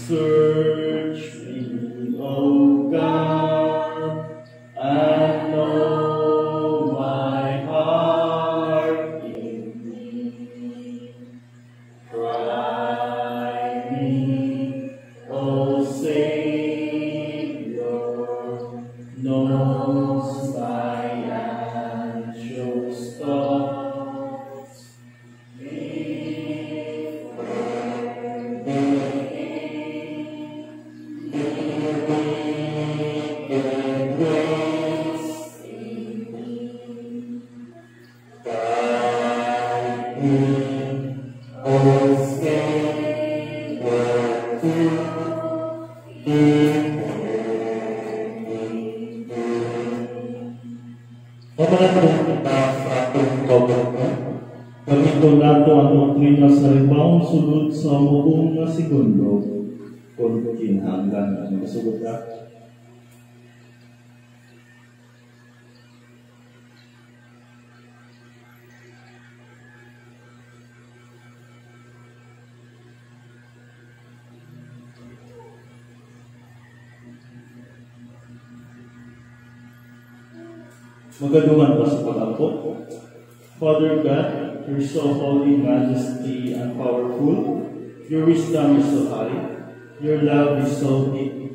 Search me, O God, and know my heart in me. Try me, O Savior, knows my anxious thoughts. Gamiton nato ang doktrina sa ribawang sulod sa muong nga segundo kung kinahanglan ang masugot ka. Magadungan pa sa pag-ampo. Father God, you're so holy, majesty, and powerful. Your wisdom is so high. Your love is so deep.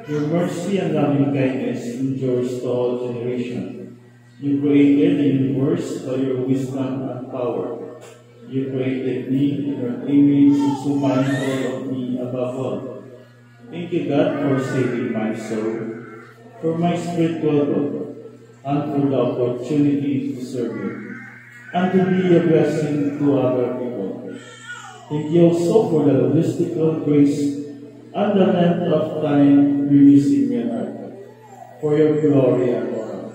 Your mercy and loving kindness endures to all generations. You created the universe by your wisdom and power. You created me in your image and so mindful of me above all. Thank you, God, for saving my soul, for my spiritual growth, and for the opportunity to serve you, and to be a blessing to other people. Thank you also for the logistical grace and the length of time releasing me on earth, for your glory and honor.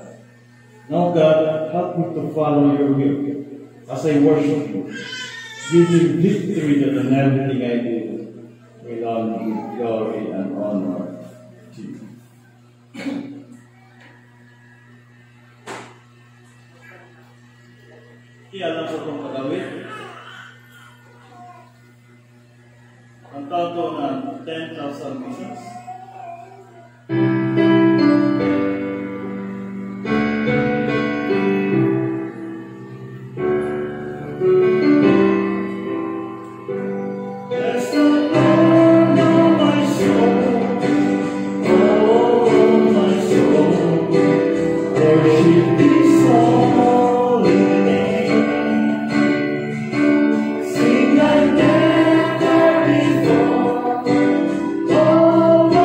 Now, God, help me to follow your will as I worship you. Give me victory that in everything I do will all give glory and honor to you. Ialam sa itong pagawin. Ang tato ng 10,000 pieces. Oh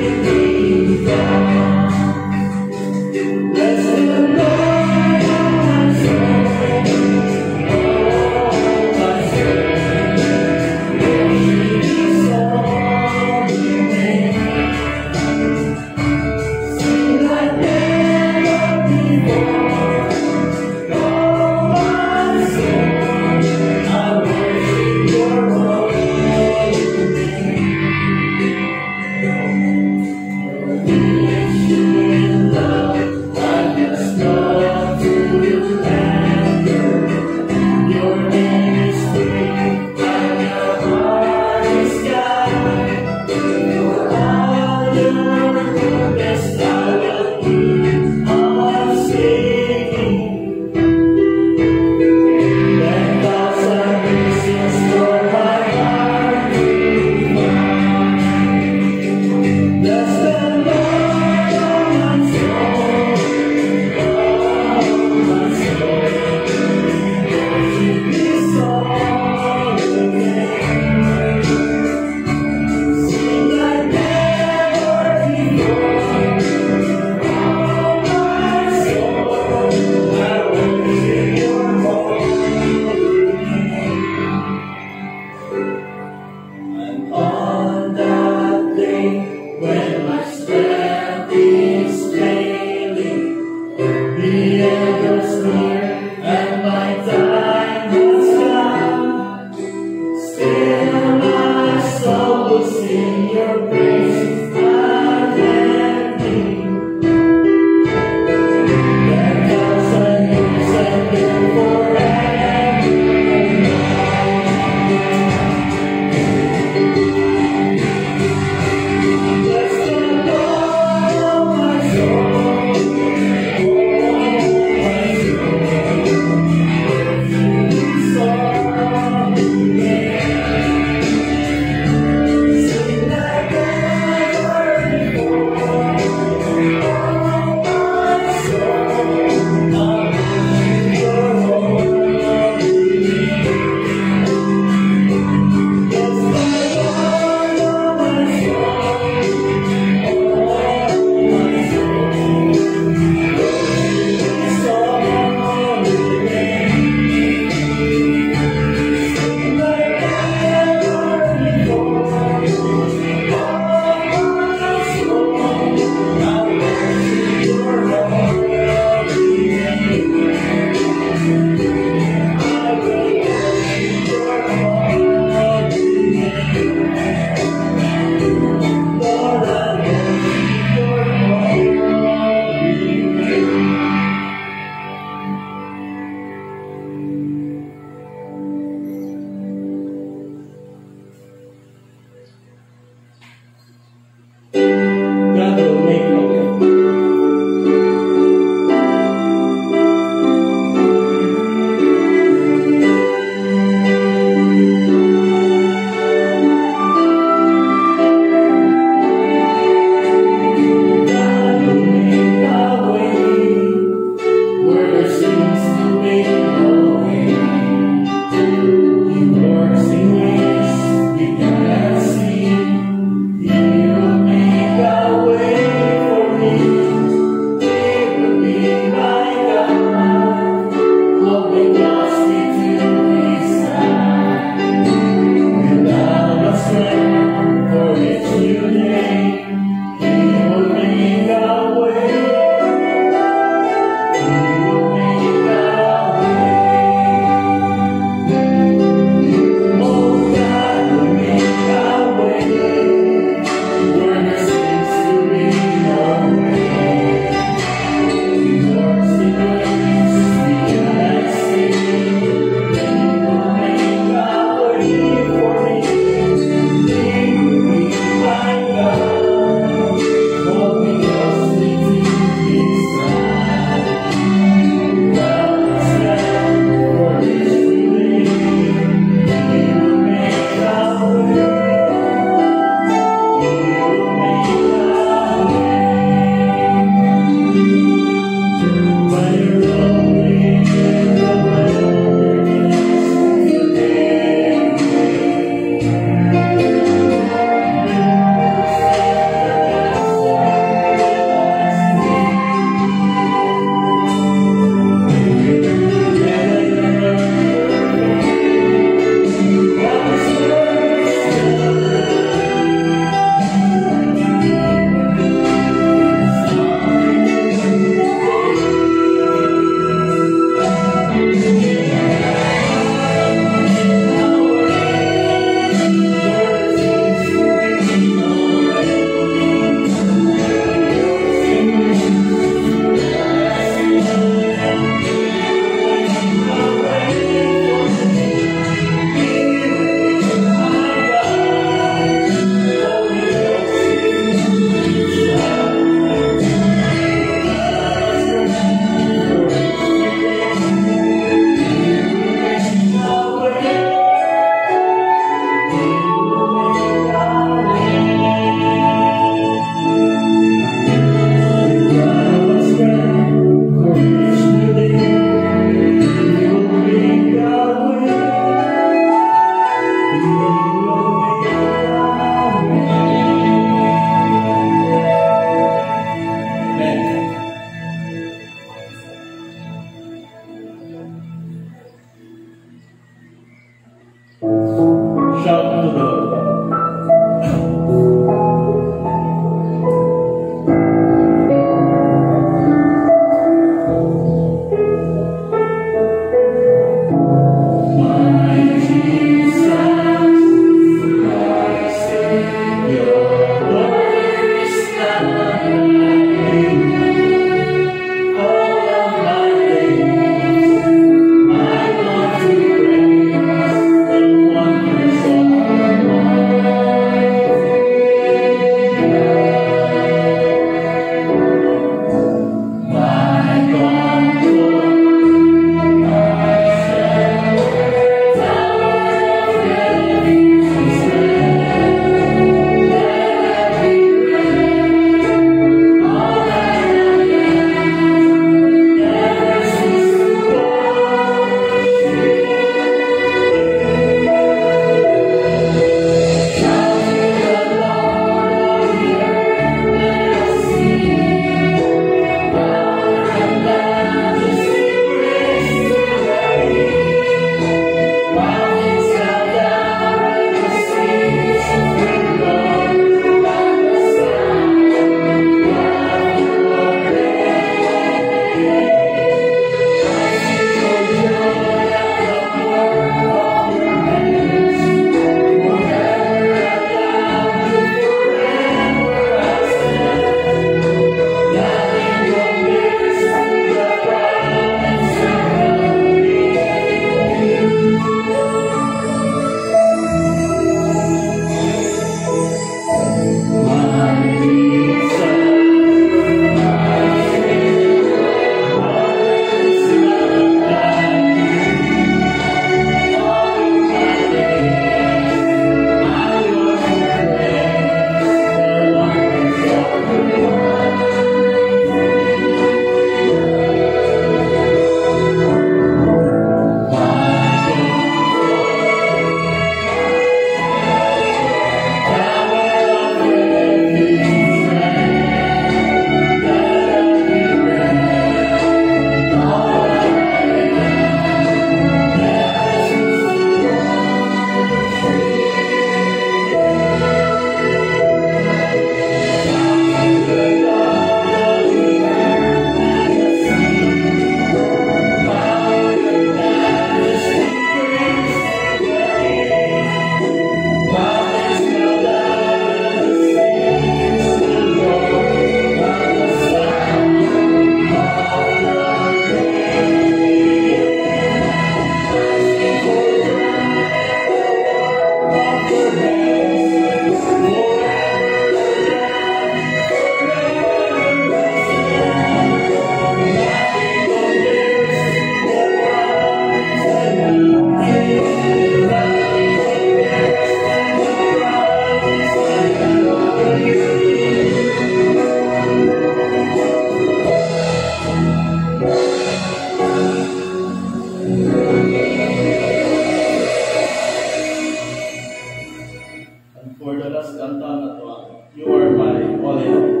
kanta na to. You are my all in all.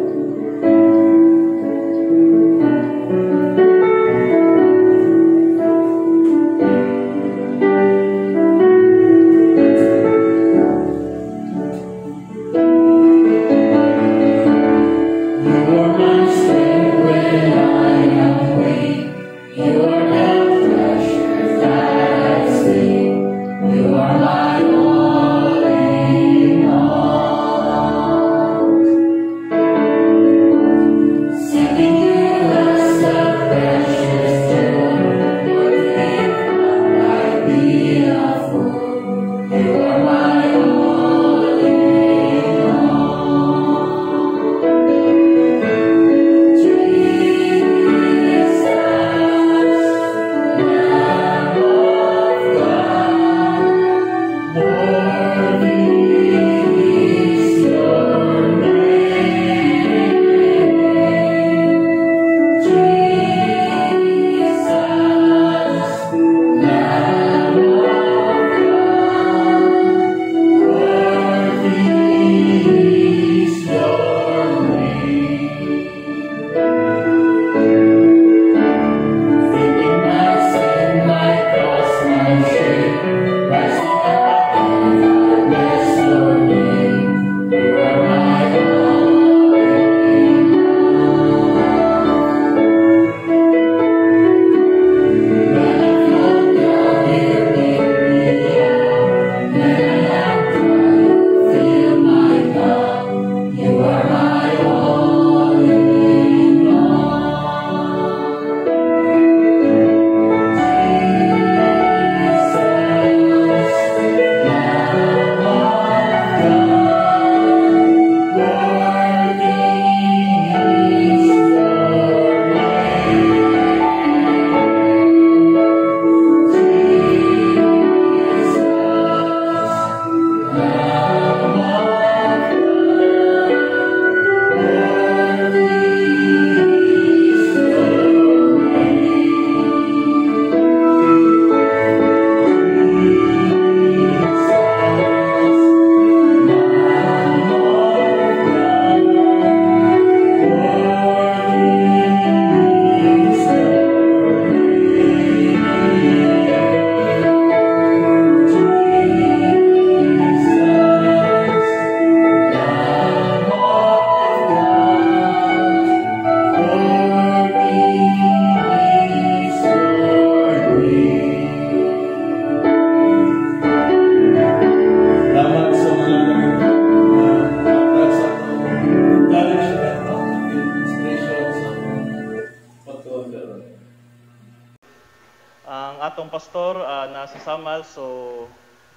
atong pastor nasa Samal, so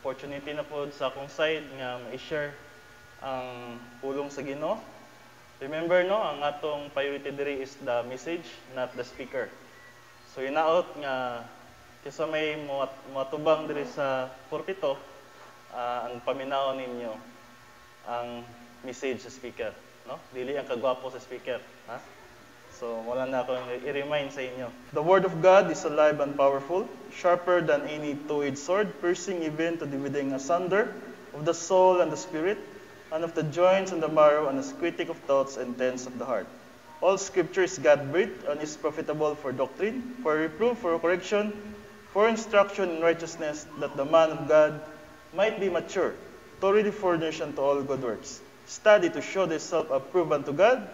opportunity na po sa akong side nga ma-share ang pulong sa Ginoo. Remember no, ang atong priority diri is the message, not the speaker. So hinaot nga kaysa may matubang diri sa pulpito, ang paminaw ninyo ang message sa speaker, no? Dili ang kagwapo sa speaker, ha? So wala na akong i-remind sa inyo. The word of God is alive and powerful, sharper than any two-edged sword, piercing even to dividing asunder of the soul and the spirit, and of the joints and the marrow, and is critic of thoughts and intents of the heart. All Scripture is God-breathed and is profitable for doctrine, for reproof, for correction, for instruction in righteousness, that the man of God might be mature, thoroughly furnished unto all good works. Study to show thyself approved unto God,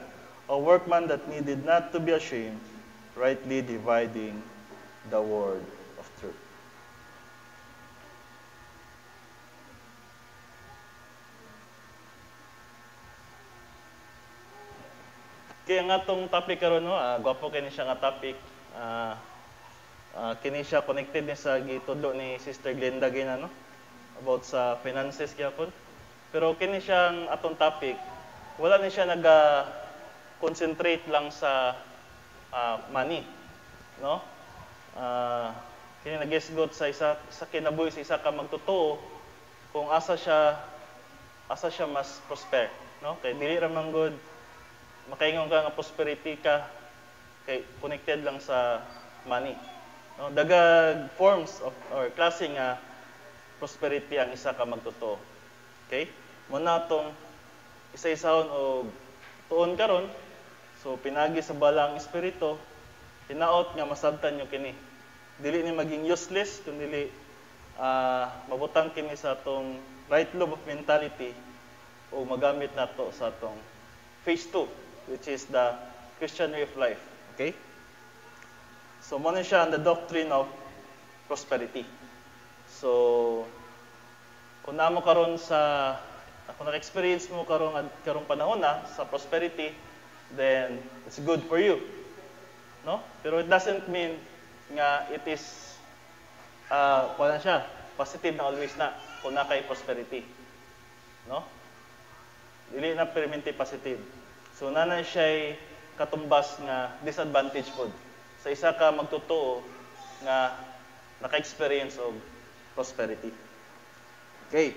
a workman that needed not to be ashamed, rightly dividing the word of truth. Kaya nga itong topic karon no, gwapo kini siya nga topic. Kini siya connected ni sa gitudlo ni Sister Glenda gina no, about sa finances gyapon. Pero kini siyang atong topic, wala ni siya concentrate lang sa money, no? Kini nagisgot sa isa sa kinabuhi sa isa ka magtotoo kung asa siya mas prosper, no? Kay dili ra man good makaingon ka nga prosperity ka kay connected lang sa money, no? Dagag forms of or klase nga prosperity ang isa ka magtotoo. Okay? Muna tong isa-isahon o tuon karon. So pinagi sa balang espiritu, hinaot nga masabtan nyo kini. Dili ni maging useless kun dili mabutang kini sa atong right lobe of mentality o magamit nato sa atong phase 2, which is the Christian way of life. Okay? So mo na siya ang the doctrine of prosperity. So kung namo karon sa kung naka-experience mo karong panahon na sa prosperity, then it's good for you. No? Pero it doesn't mean nga it is wala siya, positive na always na kung nakay prosperity. No? Dili na permanente positive. So nanay siya katumbas nga disadvantage pod sa isa ka magtotoo nga naka-experience of prosperity. Okay.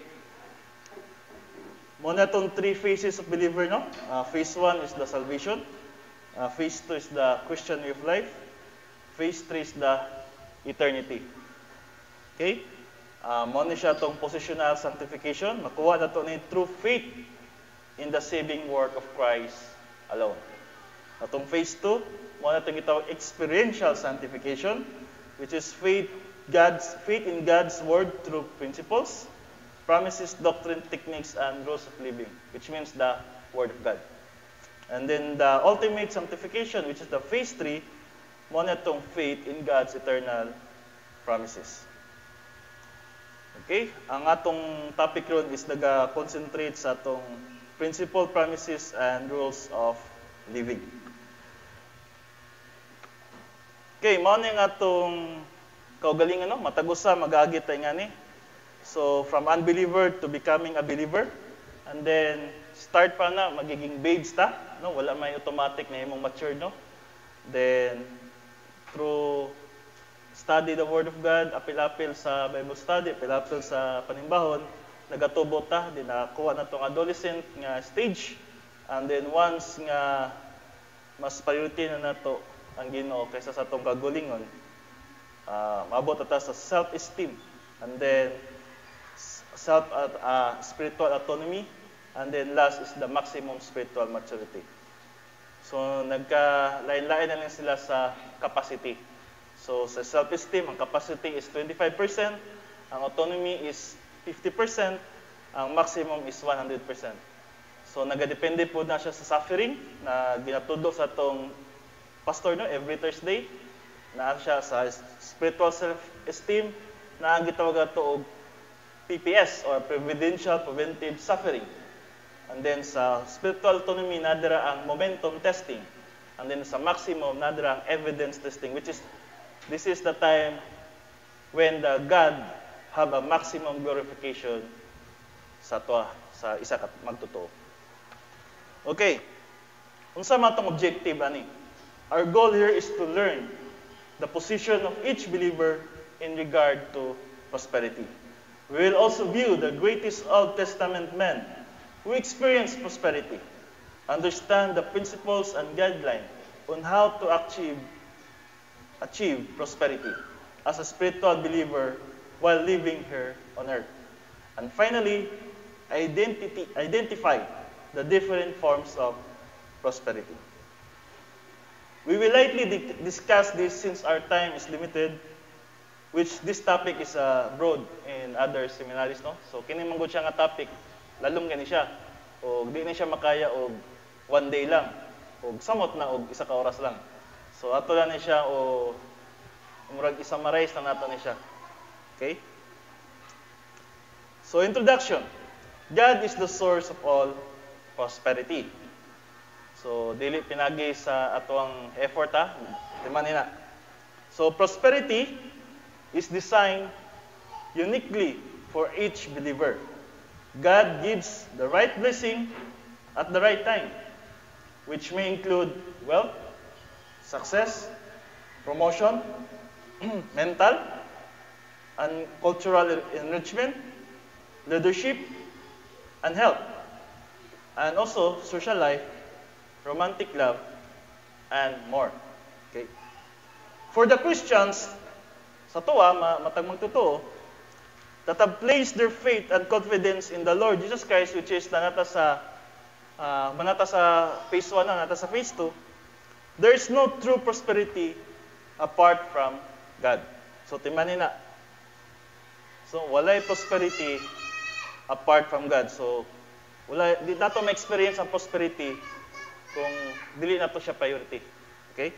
Muna itong 3 phases of believer, no? Phase 1 is the salvation. Phase 2 is the Christian way of life. Phase 3 is the eternity. Okay? Muna siya itong positional sanctification. Makuha na ito ni true faith in the saving work of Christ alone. Itong phase 2, muna itong itawag experiential sanctification, which is faith in God's word through principles, promises, doctrine, techniques, and rules of living, which means the Word of God. And then the ultimate sanctification, which is the phase 3, muna itong faith in God's eternal promises. Okay? Ang atong topic ron is nag-concentrate sa atong principle, promises, and rules of living. Okay, muna yung atong kaugalingan, no? Matagusa, mag-agit tayo nga ni. So, from unbeliever to becoming a believer. And then, start pa na, magiging babes ta. No? Wala may automatic na imong mature, no? Then, through study the Word of God, apil-apil sa Bible study, apil-apil sa panimbahon, nagatubot ta, din nakuha na itong adolescent nga stage. And then, once nga mas priority na nato ang Ginoo kaysa sa itong kagulingon, maabot na ta sa self-esteem. And then, spiritual autonomy, and then last is the maximum spiritual maturity. So nagka-lain-lain na lang sila sa capacity. So sa self-esteem, ang capacity is 25%, ang autonomy is 50%, ang maximum is 100%. So nagadepende po na siya sa suffering na ginatudo sa atong pastor, no, every Thursday. Na siya sa spiritual self-esteem na ang gitawag ato og PPS or preventive suffering. And then sa spiritual autonomy nadira ang momentum testing. And then sa maximum nadira ang evidence testing, which is this is the time when the God have a maximum glorification sa isa ka magtotoo. Okay. Unsa man tong objective ani? Our goal here is to learn the position of each believer in regard to prosperity. We will also view the greatest Old Testament men who experienced prosperity, understand the principles and guidelines on how to achieve prosperity as a spiritual believer while living here on earth. And finally, identify the different forms of prosperity. We will likely discuss this since our time is limited, which this topic is broad in other seminaries, no? So kini manggod siya nga topic, lalom gani siya. O di na siya makaya og one day lang. O samot na og isa ka oras lang. So ato lang ni siya o murag i-summarize na nato ni siya. Okay? So introduction. God is the source of all prosperity. So dili pinagi sa atuang effort ha. Timan nina. So prosperity is designed uniquely for each believer. God gives the right blessing at the right time, which may include wealth, success, promotion, mental and cultural enrichment, leadership, and health, and also social life, romantic love, and more. Okay. For the Christians, sa tuwa, matag magtotoo, that have placed their faith and confidence in the Lord Jesus Christ, which is nanata sa manata sa phase 1 na, nata sa phase 2, there is no true prosperity apart from God. So, timanin na. So, walay prosperity apart from God. So, di nato ma-experience ang prosperity kung dili nato siya priority. Okay?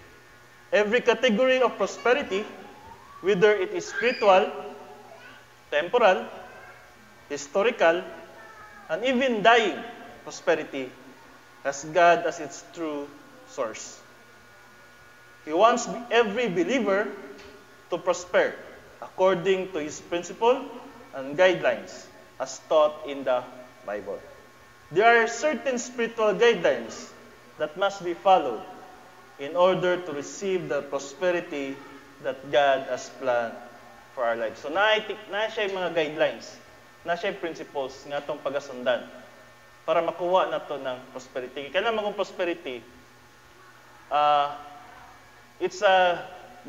Every category of prosperity, whether it is spiritual, temporal, historical, and even dying prosperity, has God as its true source. He wants every believer to prosper according to His principle and guidelines as taught in the Bible. There are certain spiritual guidelines that must be followed in order to receive the prosperity that God has planned for our lives. So, na siya yung mga guidelines, na siya yung principles nga itong pagasundan para makuha na to ng prosperity. Kaya naman kung prosperity, it's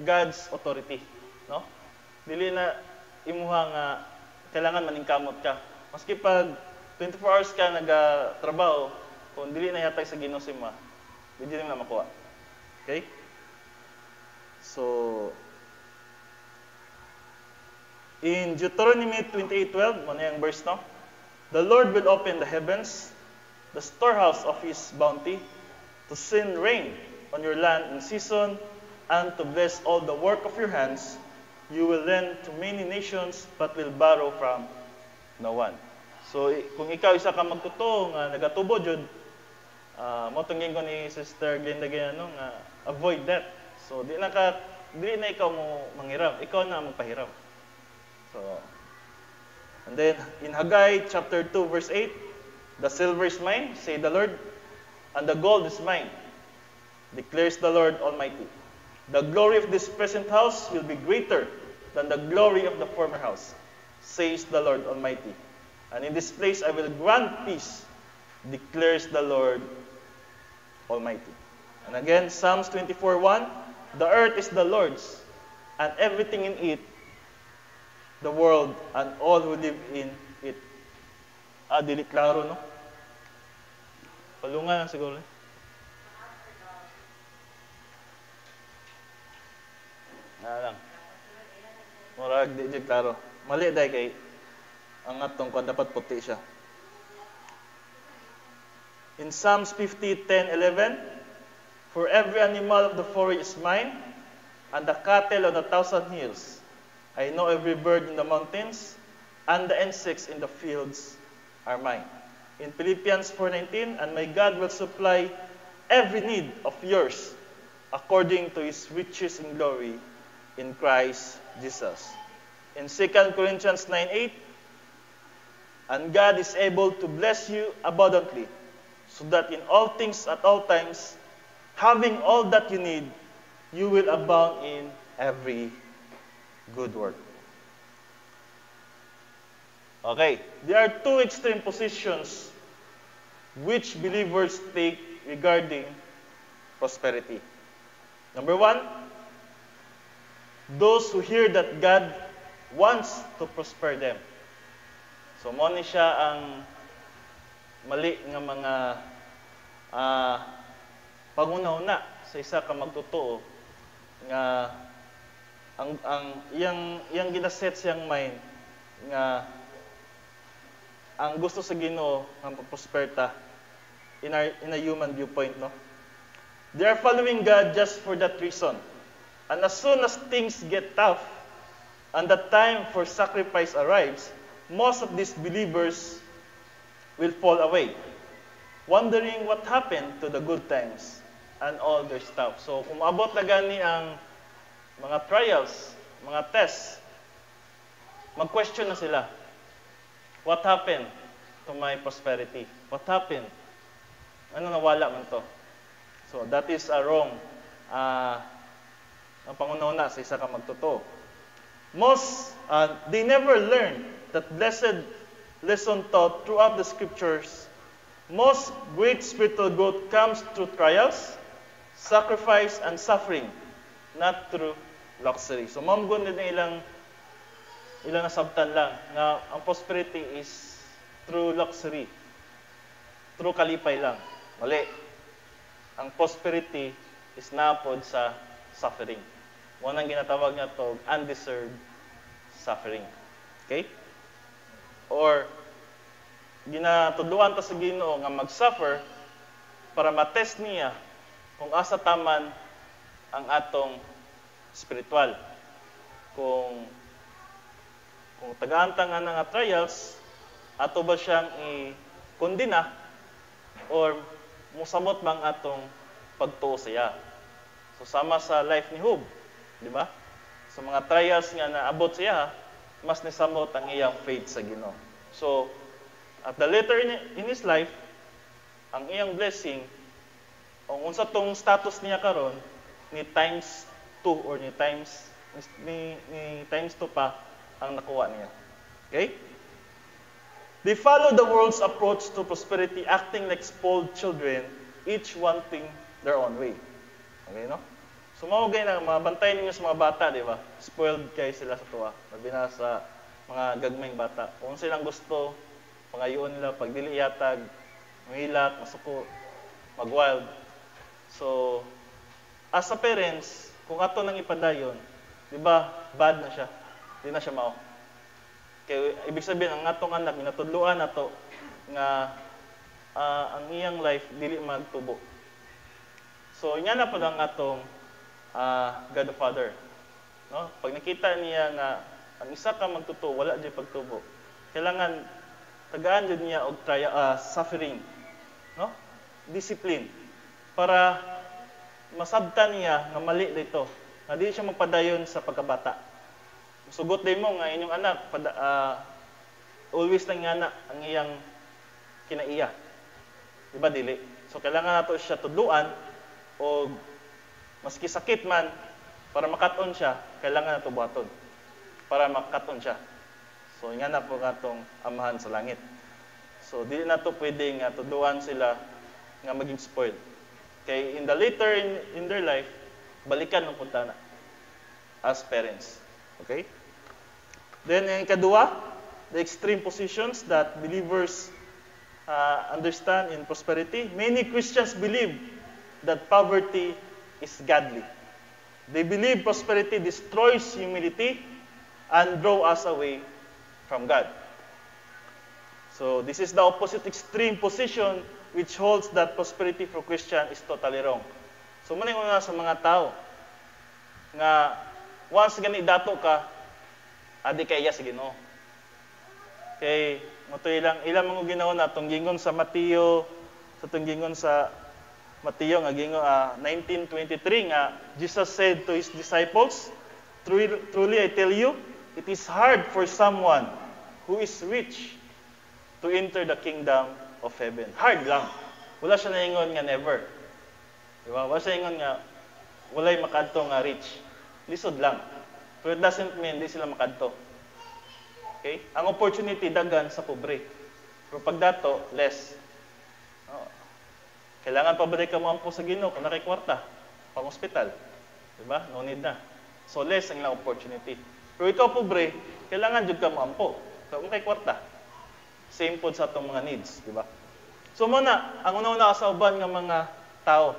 God's authority. No? Dili na imuha nga kailangan maningkamot ka. Maski pag 24 hours ka nag-trabaho, kung dili na yatay sa Ginoo si ma, hindi na makuha. Okay? So, in Deuteronomy 28:12, ano yung verse, no? The Lord will open the heavens, the storehouse of His bounty, to send rain on your land in season, and to bless all the work of your hands. You will lend to many nations, but will borrow from no one. So, kung ikaw isa ka magtuto, nga nagatubo jud, motungin ko ni Sister Glenda Gayano, nga avoid that. So, di na ikaw mo manghiram, ikaw na magpahiram. So, and then, in Haggai chapter 2, verse 8, the silver is mine, say the Lord, and the gold is mine, declares the Lord Almighty. The glory of this present house will be greater than the glory of the former house, says the Lord Almighty. And in this place I will grant peace, declares the Lord Almighty. And again, Psalms 24:1, the earth is the Lord's, and everything in it, the world, and all who live in it. Dili klaro, no? Palungan lang siguro. Lang. Murag, di klaro. Mali dahil kay ang atong kung dapat puti siya. In Psalms 50:10-11, for every animal of the forest is mine, and the cattle on 1,000 hills. I know every bird in the mountains, and the insects in the fields are mine. In Philippians 4:19, and my God will supply every need of yours according to His riches in glory in Christ Jesus. In 2 Corinthians 9:8, and God is able to bless you abundantly, so that in all things at all times, having all that you need, you will abound in every good work. Okay, there are two extreme positions which believers take regarding prosperity. Number one, those who hear that God wants to prosper them. So, mo ni siya ang mali nga mga pangunauna sa isa ka magtotoo nga ang iyang ginaset siyang mind nga ang gusto sa Ginoo ang prosperta in a human viewpoint, no? They are following God just for that reason. And as soon as things get tough and the time for sacrifice arrives, most of these believers will fall away, wondering what happened to the good times and all their stuff. So, kung maabot na gani ang mga trials, mga tests, mag-question na sila. What happened to my prosperity? What happened? Ano nawala man to? So, that is a wrong ang pangunauna sa isa ka magtotoo. They never learn that blessed lesson taught throughout the scriptures. Most great spiritual growth comes through trials, sacrifice, and suffering, not through luxury. So, mamgun din ilang nasabtan lang na ang prosperity is through luxury. through kalipay lang. Mali. Ang prosperity is napod sa suffering. Mo nang ginatawag niya to undeserved suffering. Okay? Or ginatudluan ta sa Ginoo nga mag-suffer para ma-test niya kung asa taman ang atong spiritual. Kung tagaan ta nga nga trials, ato ba siyang i-kondina or musamot bang atong pagtuo siya. So sama sa life ni Job, di ba? Sa mga trials nga naabot siya, mas nisamot ang iyang faith sa Ginoo. So at the later in his life, ang iyang blessing, ang unsa tong status niya karon ni times 2 or ni times 2 pa ang nakuha niya. Okay? They follow the world's approach to prosperity, acting like spoiled children, each wanting their own way. Okay, no? So, mawagay na, mabantay ninyo sa mga bata, di ba? Spoiled kayo sila sa tuwa. Sabi na sa mga gagmayng bata. Kung silang gusto, pangayoon nila, pagdili yatag, mahilak, masuko, mag-wild. So, as a parents, kung ato nang ipadayon, di ba, bad na siya. Di na siya mao. Kaya, ibig sabihin, ang atong anak, minatudluan nato nga ang iyang life, dili magtubo. So, yan na po ang atong God the Father. No? Pag nakita niya nga, ang isa ka magtuto, wala dyan pagtubo. Kailangan, tagaan dyan niya og suffering. No? Discipline. Para masabtan niya nga mali dito. Nga di siya magpadayon sa pagkabata. Sugot din mo nga inyong anak, always lang nga anak ang iyang kinaiya. Diba dili? So kailangan nato siya tudluan o maski sakit man para makaton siya, kailangan nato buhaton para makaton siya. So nga na po katong amahan sa langit. So dili nato pwedeng tudluan sila nga maging spoiled. Kay in the later in their life, balikan ng punta na as parents. Okay? Then, yung kadua, the extreme positions that believers understand in prosperity. Many Christians believe that poverty is godly. They believe prosperity destroys humility and draw us away from God. So, this is the opposite extreme position which holds that prosperity for Christian is totally wrong. So, muna yung una sa mga tao nga once gani dato ka, adi kaya sa Ginoo. Kay moto ilang mga Ginoo na tunggingon sa Mateo, sa tunggingon sa Mateo nga gingo 19:23 nga Jesus said to his disciples, truly I tell you, it is hard for someone who is rich to enter the kingdom of heaven. Hard lang. Wala siya naingon nga never. Diba? Wala siya naingon nga walay makadto nga rich. Lisod lang. Pero it doesn't mean di sila makadto. Okay? Ang opportunity dagan sa pobre. Pero pag dato, less. Oh. Kailangan pabalik ka mo ampo sa Ginoo kung nakikwarta. Pang hospital. Diba? No need na. So less ang ilang opportunity. Pero ikaw pobre, kailangan jud ka mo ampo. Kung kwarta. Same po sa atong mga needs. Diba? So muna, ang una-una sa uban ng mga tao,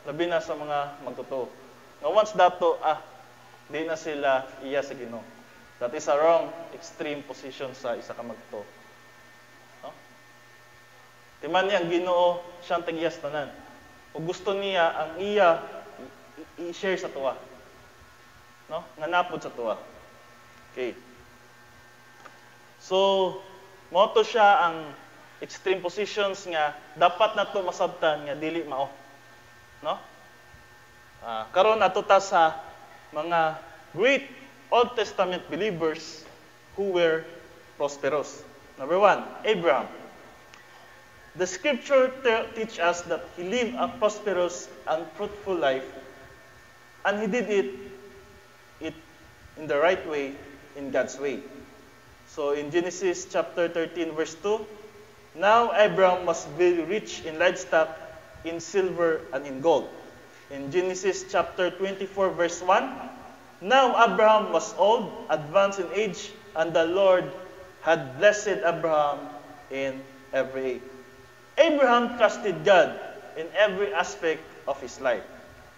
labi na sa mga magtotoo. Nga once dato, di na sila iya sa Ginoo. That is a wrong extreme position sa isa ka magtotoo. No? Timan niya ang Ginoo siyang tagiyas tanan. Kung gusto niya ang iya i-share sa tuwa. No? Nga napod sa tuwa. Okay. So, moto siya ang extreme positions nga dapat nato masabtan nga dili mao. No? Karon ato ta sa mga great Old Testament believers who were prosperous. Number 1, Abraham. The scripture teach us that he lived a prosperous and fruitful life, and he did it in the right way, in God's way. So in Genesis chapter 13 verse 2, now Abraham was very rich in livestock, in silver, and in gold. In Genesis chapter 24 verse 1, now Abraham was old, advanced in age, and the Lord had blessed Abraham in every age. Abraham trusted God in every aspect of his life,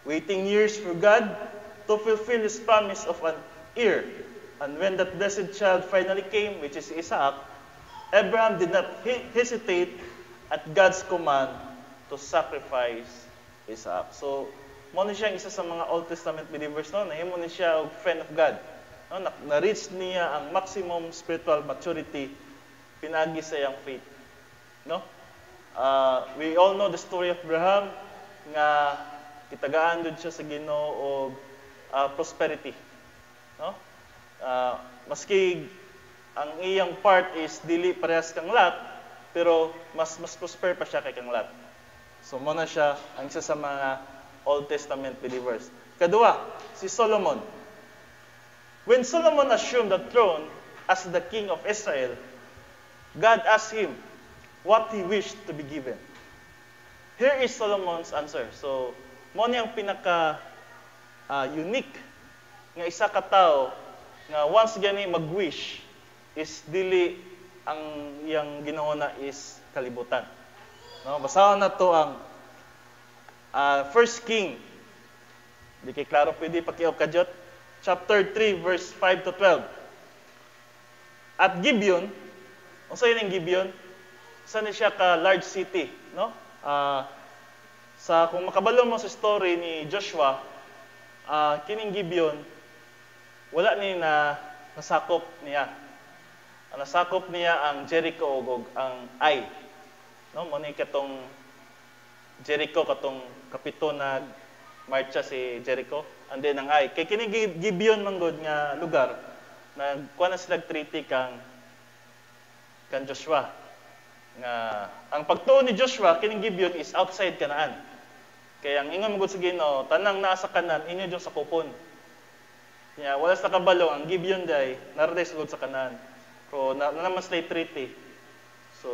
waiting years for God to fulfill his promise of an heir. And when that blessed child finally came, which is Isaac, Abraham did not hesitate at God's command to sacrifice Isaac. So, mo ni siya isa sa mga Old Testament believers, no? Nahimo ni siya og friend of God. No? Na-reach niya ang maximum spiritual maturity pinagi sa iyang faith. No? We all know the story of Abraham nga kitagaan dun siya sa Ginoo og prosperity. No? Maski ang iyang part is dili parehas kang Lot, pero mas prosper pa siya kay kang Lot. So mo na siya ang isa sa mga Old Testament believers. Kadua, si Solomon. When Solomon assumed the throne as the king of Israel, God asked him what he wished to be given. Here is Solomon's answer. So, mo niyang pinaka unique nga isa ka tao nga once gani mag-wish is dili ang iyang ginauna is kalibutan. No, basahon na to ang First King. Di kay klaro pwede pakiog kadyot. Chapter 3 verse 5 to 12. At Gibeon, unsa yun ang Gibeon? Isa ni siya ka large city, no? Sa kung makabalo mo sa story ni Joshua, kining Gibeon wala ni nasakop niya. Ang nasakop niya ang Jericho ug ang Ai. No, mo ni katong Jericho katong kapito na marcha si Jericho and then ang Ai. Kay kining Gibeon manggod nga lugar nagkuha na sila treaty kang Joshua. Nga ang pagtuo ni Joshua kining Gibeon is outside Canaan. Kaya ang ingon magud sa Ginoo, tanang naa sa Canaan inyo jud sakupon. Nya wala sa kabalo ang Gibeon day narday sugod sa Canaan. Pero naman sila treaty. So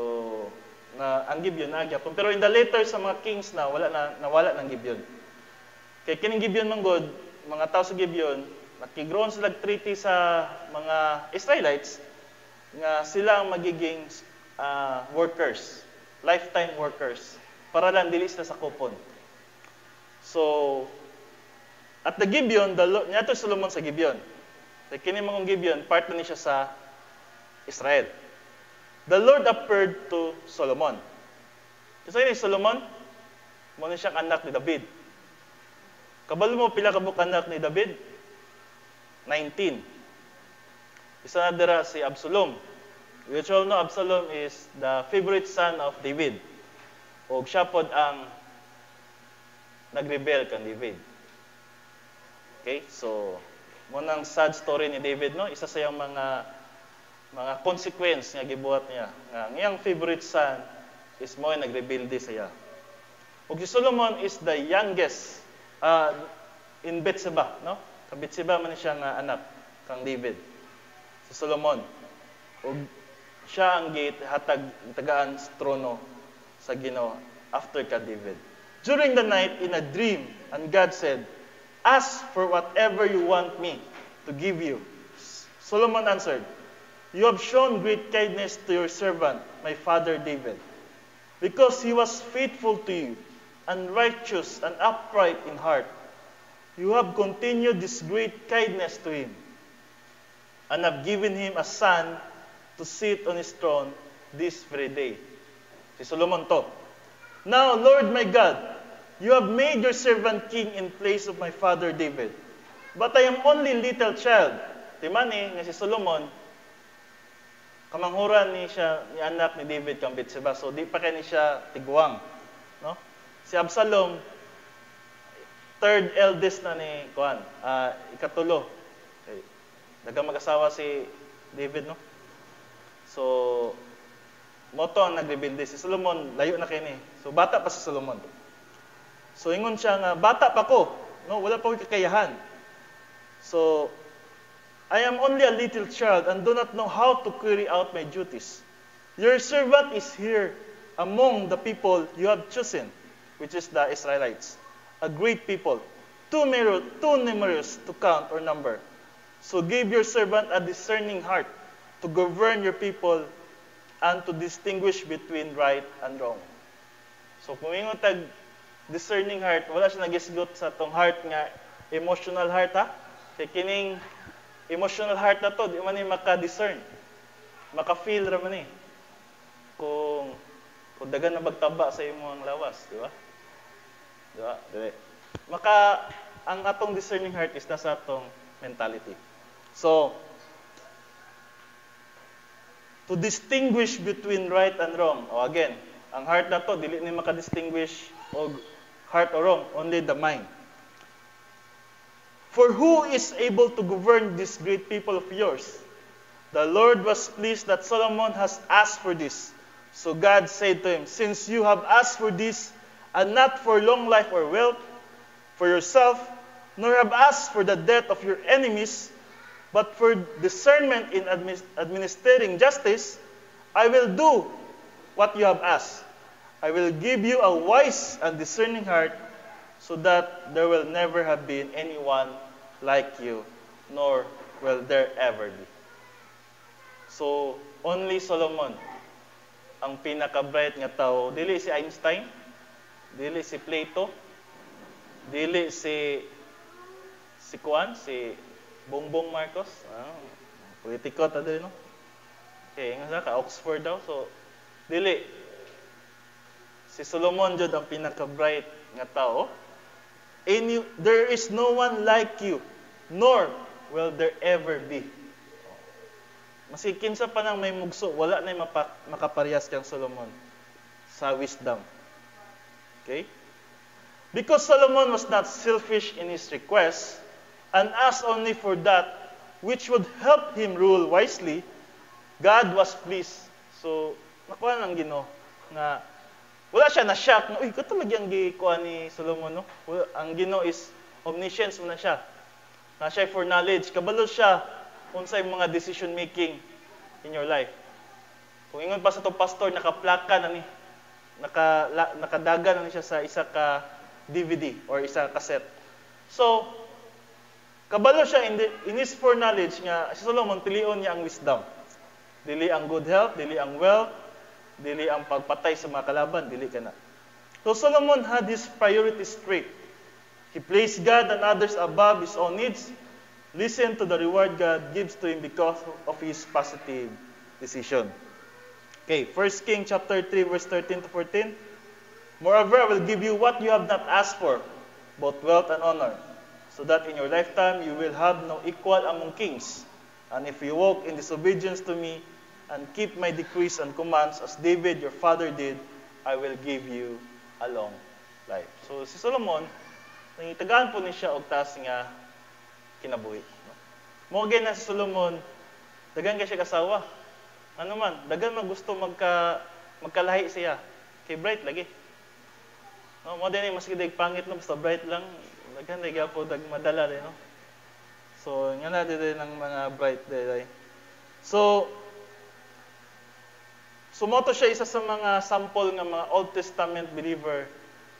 na ang Gibeon nagyapon. Pero in the later sa mga kings na nawala ng Gibeon. Kay kining Gibeon manggod, mga tao sa Gibeon, nakigroon sila treaty sa mga Israelites nga sila ang magiging workers, lifetime workers, para lang dili sila sa kupon. So, at the Gibeon, niyato Solomon sa Gibeon. Kay kini mangong Gibeon, part na ni siya sa Israel. The Lord appeared to Solomon. Kasi ni Solomon, mo ni siyang anak ni David. Kabalo mo pila ka anak ni David? 19. Isa na dira si Absalom. We all know Absalom is the favorite son of David. O siya pod ang nagrebel kan David. Okay? So, mo nang sad story ni David, no? Isa sa iyang mga consequence nga gibuhat niya. Nga iyang favorite son is mo nagrebelde sa iya. Ug si Solomon is the youngest in Bethsheba, no? Ka Bethsheba man siya nga anak kang David. Si Solomon. Ug siya ang hatag tagaan sa trono sa Ginoo after ka David. During the night in a dream, and God said, "Ask for whatever you want me to give you." Solomon answered, "You have shown great kindness to your servant, my father David, because he was faithful to you and righteous and upright in heart. You have continued this great kindness to him and have given him a son to sit on his throne this very day." Si Solomon to. "Now, Lord my God, you have made your servant king in place of my father David. But I am only little child." Timani nga si Solomon, kamanghuran ni siya ni anak ni David kang Bethsheba. So di pa kay ni siya tiguang, no? Si Absalom, third eldest na ni kuan, ikatulo. Okay. Dagang mag-asawa si David, no? So moto ang nagrebelde si Solomon, layo na kay ni. So bata pa si Solomon. So ingon siya nga bata pa ko, no? Wala pa ko kakayahan. So I am only a little child and do not know how to carry out my duties. Your servant is here among the people you have chosen, which is the Israelites, a great people, too numerous to count or number. So give your servant a discerning heart to govern your people and to distinguish between right and wrong. So kung ingon tag discerning heart, wala siya nagisgot sa tong heart nga emotional heart ha. Kay kining emotional heart na to, di man ni maka-discern. Maka-feel ra man ni. Kung dagan na magtaba sa imong lawas, di ba? Di ba? Dili. Maka ang atong discerning heart is nasa atong mentality. So, to distinguish between right and wrong. O again, ang heart na to, dili ni maka-distinguish og heart or wrong, only the mind. For who is able to govern this great people of yours? The Lord was pleased that Solomon has asked for this. So God said to him, since you have asked for this, and not for long life or wealth for yourself, nor have asked for the death of your enemies, but for discernment in administering justice, I will do what you have asked. I will give you a wise and discerning heart, so that there will never have been anyone like you, nor will there ever be. So, only Solomon ang pinaka-bright nga tao. Dili si Einstein, dili si Plato, dili si Bongbong Marcos. Politiko ta din, no? Okay, nga ka Oxford daw. So, dili. Si Solomon jud ang pinaka-bright nga tao. There is no one like you, nor will there ever be. Masikin sa panang may mugso, wala na makaparehas kang Solomon sa wisdom. Okay? Because Solomon was not selfish in his request, and asked only for that which would help him rule wisely, God was pleased. So, nakuha ng Ginoo nga wala siya na-shock na, uy, kato lagi ang gikuha ni Solomon, no? Ang Ginoo is omniscience mo na siya. Na siya for knowledge. Kabalo siya unsay mga decision making in your life. Kung ingon pa sa itong pastor, nakaplaka na ni, nakadaga na ni siya sa isa ka DVD or isa ka cassette. So, kabalo siya in his foreknowledge nga si Solomon pilion niya ang wisdom. Dili ang good health, dili ang wealth, dili ang pagpatay sa mga kalaban, dili kana. So Solomon had his priorities straight. He placed God and others above his own needs. Listen to the reward God gives to him because of his positive decision. Okay, 1 King chapter 3 verse 13 to 14. Moreover, I will give you what you have not asked for, both wealth and honor, so that in your lifetime you will have no equal among kings. And if you walk in disobedience to me and keep my decrees and commands as David your father did, I will give you a long life. So si Solomon, nangitagaan po ni siya og taas nga kinabuhi. Mo gyud na si Solomon, dagan kay siya kasawa. Ano man, dagan man gusto magkalahi siya. Kay bright lagi. No, mo din mas gidig pangit lang basta bright lang. Dagan day gapo dag madala rin, no. So, nga na din ng mga bright day. So moto siya isa sa mga sample ng mga Old Testament believer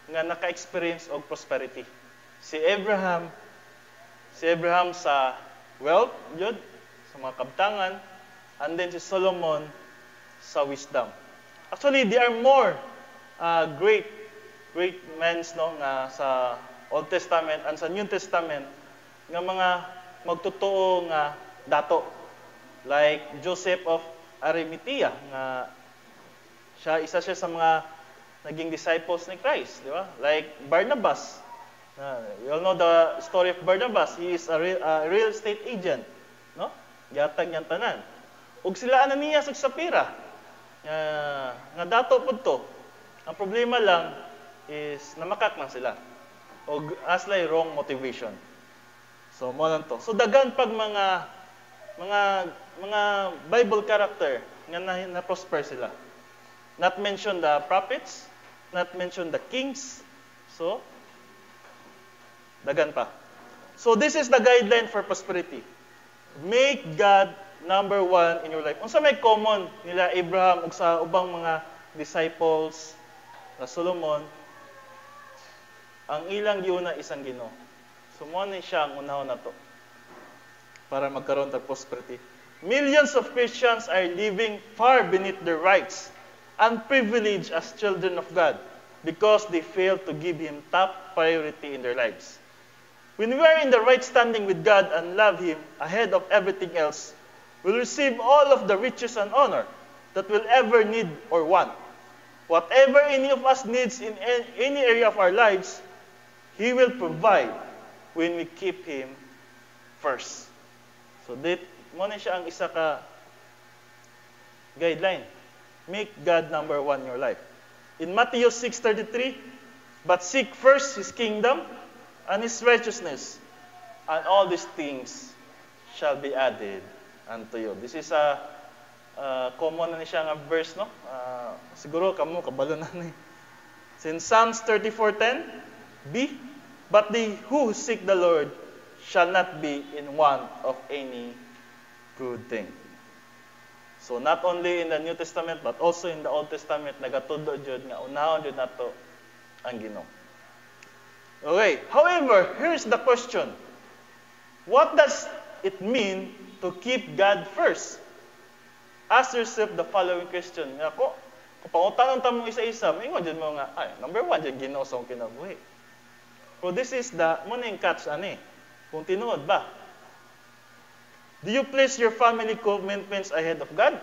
nga naka-experience og prosperity. Si Abraham sa wealth, yun, sa mga kabtangan, and then si Solomon sa wisdom. Actually, there are more great men, no, nga sa Old Testament and sa New Testament nga mga magtotoo nga dato. Like Joseph of Arimathea nga isa siya sa mga naging disciples ni Christ, di ba? Like Barnabas. We all know the story of Barnabas. He is a real estate agent, no? Gihatag niyang tanan. Ug sila Ananias ug Sapphira. Nga dato pud to. Ang problema lang is namakak man sila. Og aslay wrong motivation. So mo lang to. So dagan pag mga Bible character nga na prosper sila. Not mention the prophets, not mention the kings. So dagan pa. So this is the guideline for prosperity. Make God number one in your life. Unsa may common nila Abraham ug sa ubang mga disciples na Solomon, ang ilang giuna isang Ginoo. So mo ni siya ang unahon nato para magkaroon tag prosperity. Millions of Christians are living far beneath their rights and privilege as children of God. because they failed to give Him top priority in their lives. When we are in the right standing with God and love Him ahead of everything else, we'll receive all of the riches and honor that we'll ever need or want. Whatever any of us needs in any area of our lives, He will provide when we keep Him first. So, mo na siya ang isa ka guideline. Make God number one in your life. In Matthew 6:33, but seek first His kingdom and His righteousness, and all these things shall be added unto you. This is a common na siya nga verse, no? Siguro kamo kabalo na ni. In Psalms 34:10, but they who seek the Lord shall not be in want of any good thing. So not only in the New Testament but also in the Old Testament nagatudo jud nga unahon jud nato ang Ginoo. Okay, however, here's the question. What does it mean to keep God first? Ask yourself the following question. Ako, kung pangutanong mo isa-isa, maingon dyan mo nga, number one, dyan Ginoo sa akong kinabuhi. So this is the, muna yung catch, ani, kung tinuod ba? Do you place your family commitments ahead of God?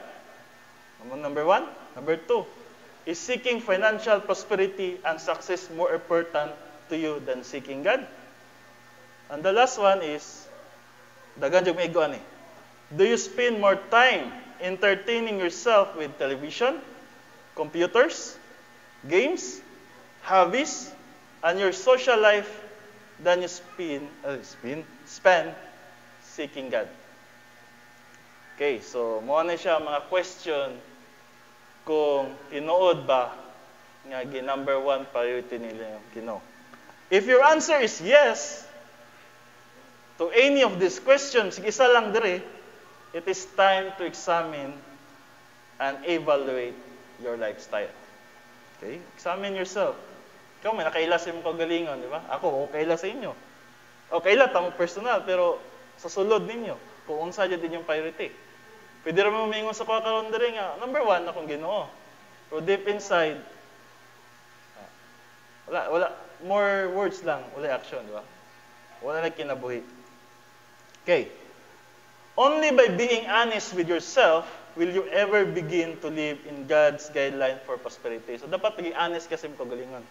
Number one. Number two, is seeking financial prosperity and success more important to you than seeking God? And the last one is, dagan jud maigo ani. Do you spend more time entertaining yourself with television, computers, games, hobbies, and your social life than you spend seeking God? Okay, so mo na siya mga question kung tinuod ba nga number one priority nila yung Ginoo. If your answer is yes to any of these questions, isa lang dire, it is time to examine and evaluate your lifestyle. Okay? Examine yourself. Ikaw may nakaila sa imong kagalingon, di ba? Ako, okay la sa inyo. Okay la, tamang personal, pero sa sulod ninyo, kung unsa dyan din yung priority. Pwede rin mo mingon sa kakaroon dire nga, number one, akong Ginoo. Pero deep inside, wala, more words lang, wala action, di ba? Wala na kinabuhi. Okay. Only by being honest with yourself will you ever begin to live in God's guideline for prosperity. So, dapat maging honest kasi mo kagalingon.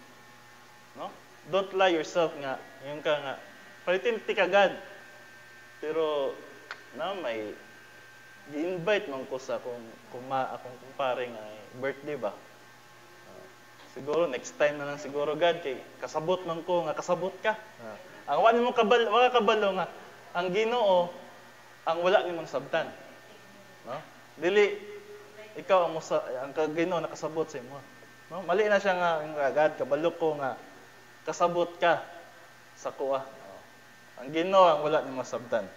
No? Don't lie yourself nga. Yung ka nga, palitin ka God. Pero, may i-invite man ko sa akong kumpare nga birthday ba. Siguro, next time na lang siguro God, kay kasabot man ko nga kasabot ka. Ang wala mo kabalo nga, ang Ginoo, ang wala ni mong sabtan. No? Dili, ikaw ang Ginoo nakasabot sa imo. No? Mali na siya nga, God, kabalo ko nga, kasabot ka sa kuha. Ang Ginoo ang wala ni mong sabtan.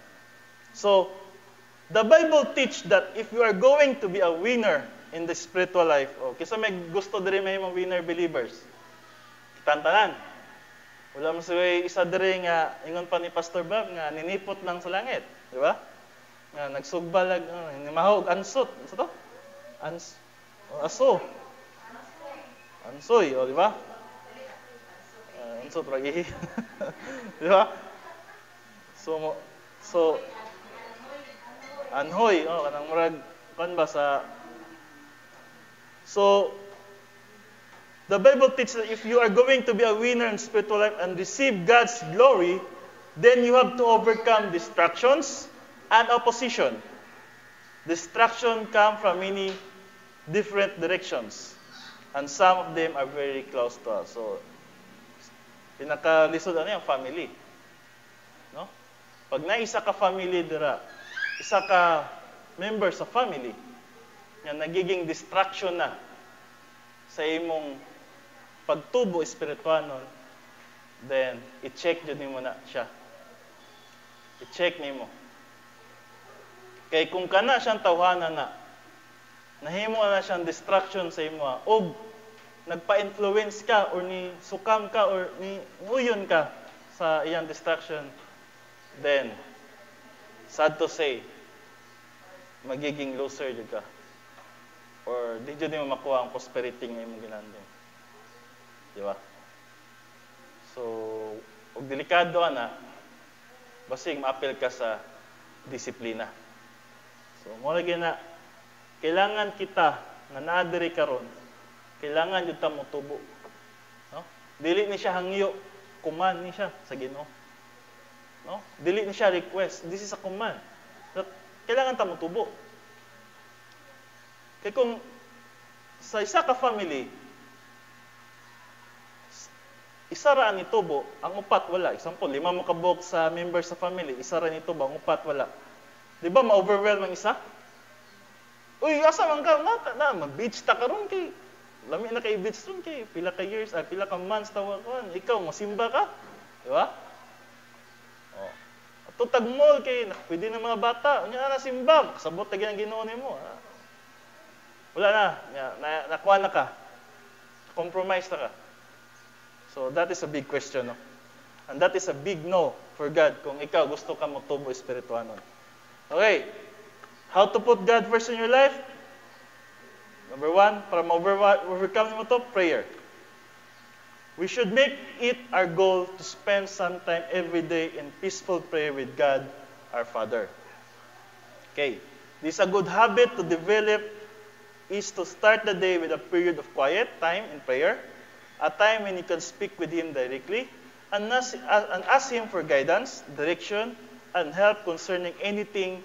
So, the Bible teach that if you are going to be a winner in the spiritual life, kisa may gusto diri may mga winner believers, kitantanan. Wala mo siya isa diri nga, ingon pa ni Pastor Bob, nga ninipot lang sa langit. Di ba? Nga nagsugbalag, mahog, ansot. Ano to? Aso. Ansoy, di ba? Ansot, ragi. Di ba? So, anhoy, kanang murag, kan ba sa... So, the Bible teaches that if you are going to be a winner in spiritual life and receive God's glory, then you have to overcome distractions and opposition. Distraction come from many different directions, and some of them are very close to us. So, pinakalisod yung family. No? Pag naisa ka family dira, isa ka member sa family, nga nagiging distraction na sa imong pagtubo espiritual nun, then i-check jud nimo na siya. I-check nimo. Kay kung kana siyang tawhanan na, nahimo na siyang distraction sa imo, o nagpa-influence ka or ni sukam ka or ni uyon ka sa iyang distraction, then sad to say, magiging loser jud ka. Or di jud nimo makuha ang prosperity nga imong ginandong. Di ba? So, og delikado ana, basig ma-appeal ka sa disiplina. So, mo lagi na kailangan kita nga naa diri karon, kailangan jud ta mo tubo. No? Dili ni siya hangyo, command ni siya sa Ginoo. No? Dili ni siya request, this is a command. So, kailangan ta mo tubo. Kaya kung sa isa ka family, isa ra ni tubo, ang upat wala. Example, 5 mo kabuk sa members sa family, isa ra ni tubo, ang upat wala. Di ba ma-overwhelm ang isa? Uy, asa man ka, ma-beach ta karon kay lami na kay beach ron kay pila ka years, pila ka months tawa ko. Ikaw mosimba ka. Di ba? Oh. Ato tagmol kay pwede na mga bata, unya na simba, sabot ta gyud ang Ginoo nimo. Wala na, nakuha na ka. Compromise na ka. So that is a big question, no? And that is a big no for God kung ikaw gusto ka magtubo espirituhanon. Okay. How to put God first in your life? Number 1, para overcome mo to, prayer. We should make it our goal to spend some time every day in peaceful prayer with God, our Father. Okay. This is a good habit to develop is to start the day with a period of quiet time in prayer, a time when you can speak with Him directly, and ask Him for guidance, direction, and help concerning anything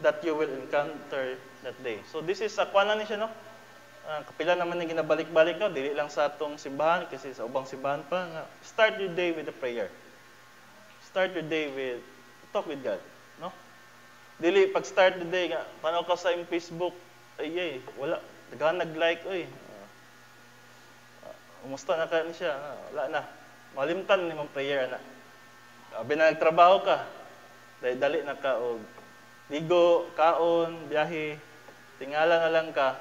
that you will encounter that day. So this is kuha na siya, no? Kapila naman yung ginabalik-balik, no? Dili lang sa atong simbahan, kasi sa ubang simbahan pa. Start your day with a prayer. Start your day with, talk with God, no? Dili, pag-start the day, paano ka sa Facebook, ay, wala, nag-like, uy. Umusta na ka niya, wala na. Malimtan ni mong prayer, na. Sabi na nagtrabaho ka, dali na ka, o ligo, kaon, biyahe, tingala na lang ka.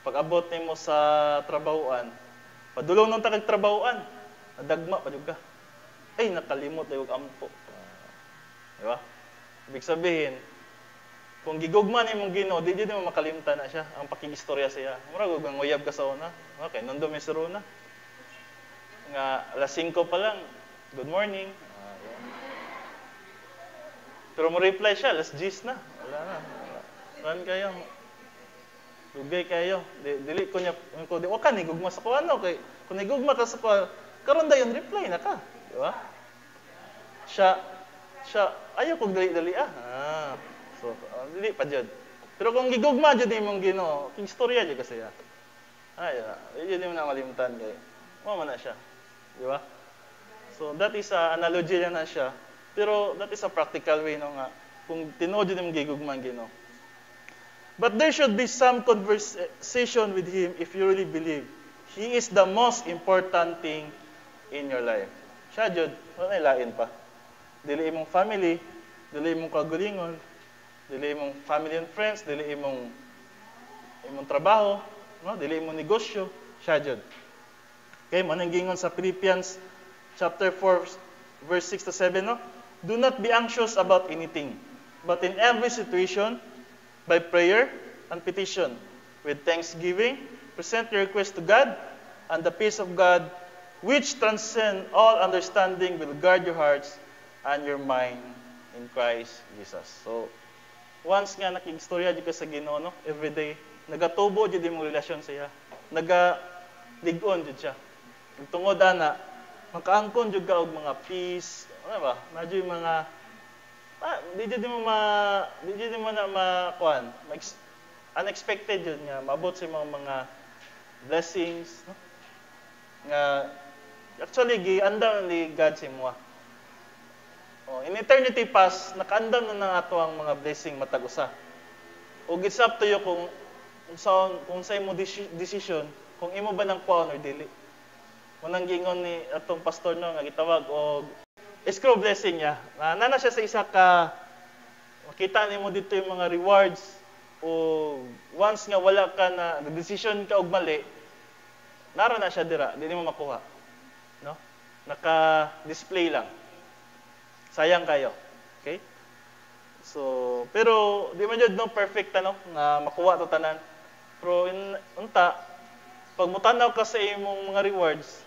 Pag-abot ni mo sa trabahoan, padulong nung takag-trabahoan, nadagma pa ka. Ay, nakalimot na yung ampo. Di ba? Ibig sabihin, kung gigugman ni mong Ginoo, di mo makalimtan na siya. Ang pakigistorya siya. Mura, kung nguyab ka sa una. Okay, nandun may saruna. Nga, alas 5 pa lang, good morning. Pero mo reply siya, alas 10 na. Wala na. Saan kayo? Lugay kayo. Dili ko niya, waka ni gugma sa kuha, no? Kung nigugma ka sa kuha, karon da yung reply na ka. Di ba? Siya, ayaw kong dali-dali, So, dili pa dyan. Pero kung gigugma dyan mong Ginoo, king storya dyan kasi. Dyan mo na malimtan kayo. Mama na siya. Di ba? So, that is analogy na siya. Pero that is a practical way, no, nga. Kung tinuod dyan mong gigugma Ginoo. But there should be some conversation with Him if you really believe He is the most important thing in your life. Siya dyan, wala na ilain pa. Dili imong family, dili imong kagalingon, dili imong family and friends, dili imong trabaho, no? Dili imong negosyo, siya jud. Okay, mananggingon sa Philippians chapter 4 verse 6 to 7, no? Do not be anxious about anything, but in every situation, by prayer and petition, with thanksgiving, present your request to God, and the peace of God, which transcends all understanding, will guard your hearts and your mind in Christ Jesus. So, once nga nakigstorya dito sa Ginoo, no? Every day, nagatubo dito yung relasyon siya. Nagaligon dito siya. Tungod na, makaangkon dito ka og mga peace, ano ba? Medyo yung mga, di mo na makuhan. Unexpected yun nga, maabot sa mga blessings, no? Nga, actually, giandam ni God sa imo. In eternity past, nakaandam na ng ato ang mga blessing matag usa. O it's up to you kung sa imo decision, kung imo ba nang kuha or dili. Munang gingon ni atong pastor no nga gitawag og escrow blessing niya. Nana siya sa isa ka makita nimo dito yung mga rewards o once nga wala ka na decision ka og mali, nara na siya dira, dili mo makuha. No? Naka-display lang. Sayang kayo. Okay? So, pero di man jud no perfect nga makuha to tanan. Pero unta pag mutanaw ka sa imong mga rewards,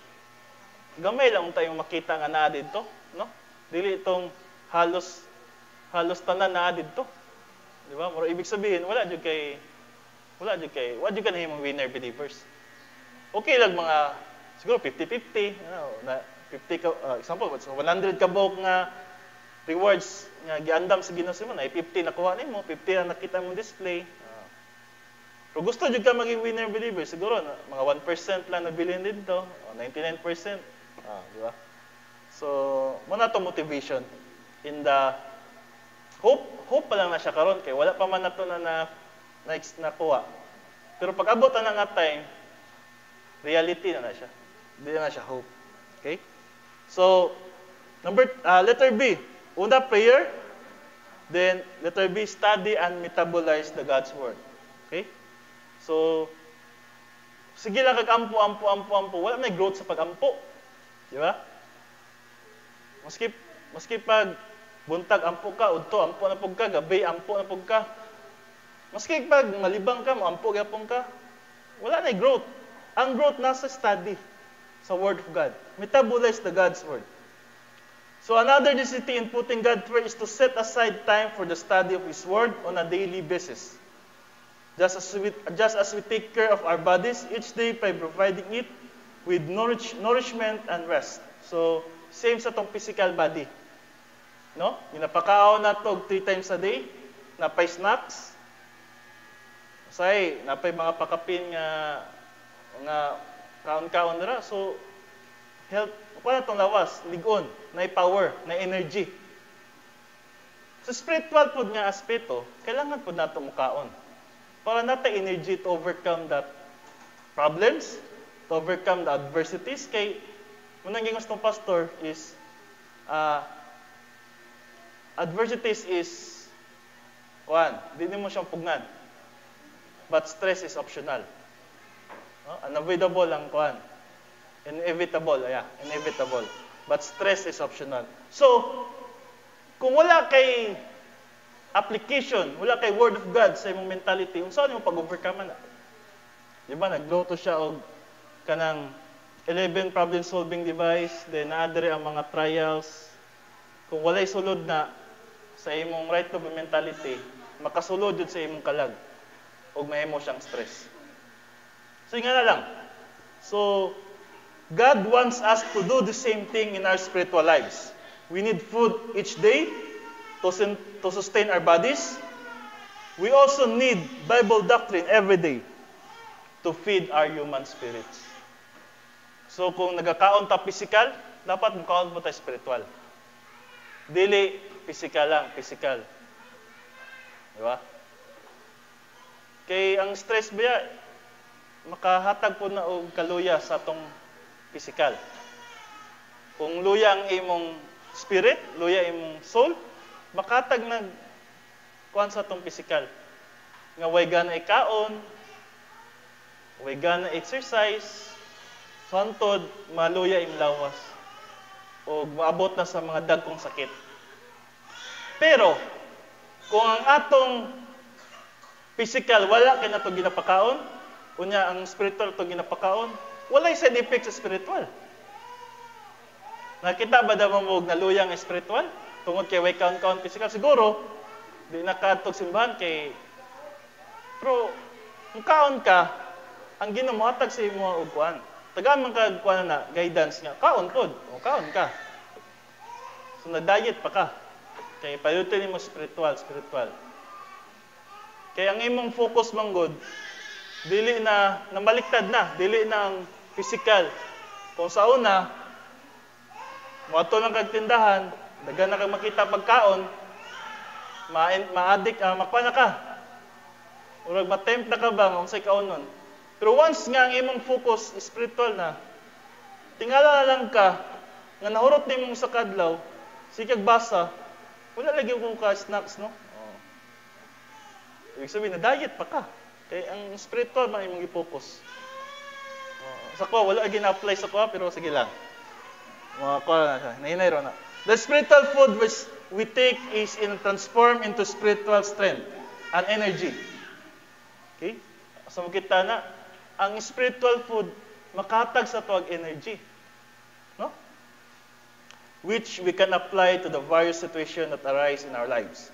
gamay lang tayong makita nga naa didto, no? Dili itong halos tanan naa didto. Di ba? Pero ibig sabihin, wala jud ka na himong winner believers. Okay lang mga, siguro 50-50, na 50 ka, example, 100 ka buok nga rewards nga giandam sa Ginoo mo, na 50 nakuha nimo, 50 ang nakita mong display. Pero gusto jud ka maging winner believer, siguro mga 1% lang nabilin dito, 99%. Di ba? So, muna to motivation in the hope pa lang na siya karon kay wala pa man nato na nakuha. Pero pag abot na nga time, reality na siya. Hindi na siya hope. Okay? So, letter B, una prayer, then letter B, study and metabolize the God's word. Okay? So, sige lang kag-ampo. Wala may growth sa pag-ampo. Di ba? Maski pag buntag ampo ka, udto ampo na pug ka, gabi ampo na pug ka. Maski pag malibang ka, ampo gyapon ka. Wala na growth. Ang growth nasa study sa Word of God. Metabolize the God's Word. So another necessity in putting God first is to set aside time for the study of His Word on a daily basis. Just as we take care of our bodies each day by providing it with nourishment and rest. So, same sa tong physical body. No? Ginapakaon na to 3 times a day, napay snacks. Say, napay mga pakapin nga kaon-kaon dira. So, health, pa na itong lawas, ligon, na power, na energy. Sa spiritual food nga aspeto, kailangan po nato mukaon. Para natin energy to overcome that problems, to overcome the adversities. Kay, munang gingos ng pastor is, adversities is, di mo siyang pugnan. But stress is optional. Unavoidable lang inevitable. But stress is optional. So, kung wala kay application, wala kay Word of God sa imong mentality, kung saan mo pag-overcome na? Di ba, nagluto siya og kanang 11 problem-solving device, then naadere ang mga trials. Kung walay sulod na sa imong right to mentality, makasulod yun sa imong kalag o mahimo siyang stress. So, nga na lang. So, God wants us to do the same thing in our spiritual lives. We need food each day to sustain our bodies. We also need Bible doctrine every day to feed our human spirits. So, kung nagkakaon ta physical, dapat makaon mo tayo spiritual. Dili, physical lang, physical. Di ba? Kay ang stress ba, makahatag po na og kaluya sa atong physical. Kung luya ang imong spirit, luya imong soul, makatag na kuan sa atong physical. Nga way gana ikaon, way gana exercise, santod maluya im lawas o maabot na sa mga dagkong sakit. Pero kung ang atong physical wala kay nato ginapakaon, unya ang spiritual to ginapakaon, walay side effect sa spiritual. Nakita ba daw mo na luyang spiritual? Tungod kay way kaon-kaon physical siguro di nakadtog simbahan kay pero kung kaon ka, ang Ginoo mohatag sa imo og kuan. Tagaan man ka kuan na guidance nga kaon pod, o kaon ka. So na-diet pa ka. Kay payutin mo spiritual. Kaya ang imong focus manggod, dili na namaliktad na, dili na ang physical. Kung sa una, moato lang kag tindahan, daghan na kag makita pagkaon, ma-addict, makpa na ka. Urag ma-tempt na ka ba, unsay kaonon. Pero once nga ang imong focus spiritual na, tingala na lang ka, nga nahurot ni mong sa kadlaw, sikag basa, wala lagi kong ka-snacks, no? Ibig sabihin, na-diet pa ka. Kaya ang spiritual man imong i-focus. Sa ko, wala lagi na-apply sa ko, pero sige lang. Nahinay ro na. The spiritual food which we take is transformed into spiritual strength and energy. Okay? So kita na, ang spiritual food makatag sa tuwag energy. No? Which we can apply to the various situations that arise in our lives.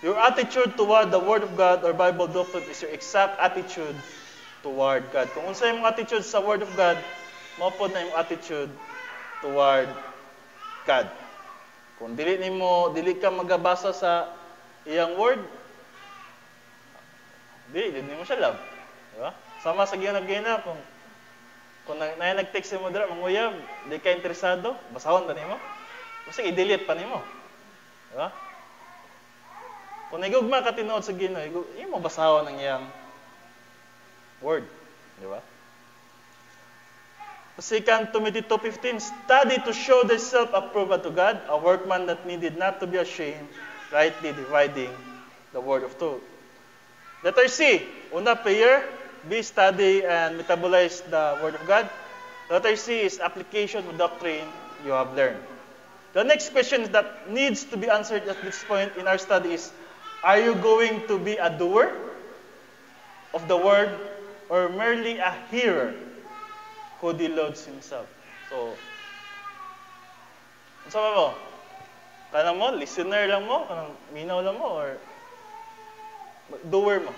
Your attitude toward the Word of God or Bible doctrine is your exact attitude toward God. Kung unsa imong attitude sa Word of God, mao pod na imong attitude toward God. Kung dili ka magabasa sa iyang word, dili mo siya love. Di ba? Sama sa ginag-gina, kung nag-text mo dira, manguyab, di ka interesado, basahon pa nimo. Kasi i-delete pa nimo. Di ba? Kung nagugma ka tinuod sa Ginoo, imo basahon ang iyang word. Di ba? 2 Timothy 2:15, study to show thyself approved unto God, a workman that needed not to be ashamed, rightly dividing the word of truth. Letter C, una, prayer. B, study and metabolize the word of God. Letter C is application of doctrine you have learned. The next question that needs to be answered at this point in our study is, are you going to be a doer of the word or merely a hearer who deludes himself? So, ano sabi mo? Kanang mo, listener lang mo, kanang minaw lang mo, or doer mo?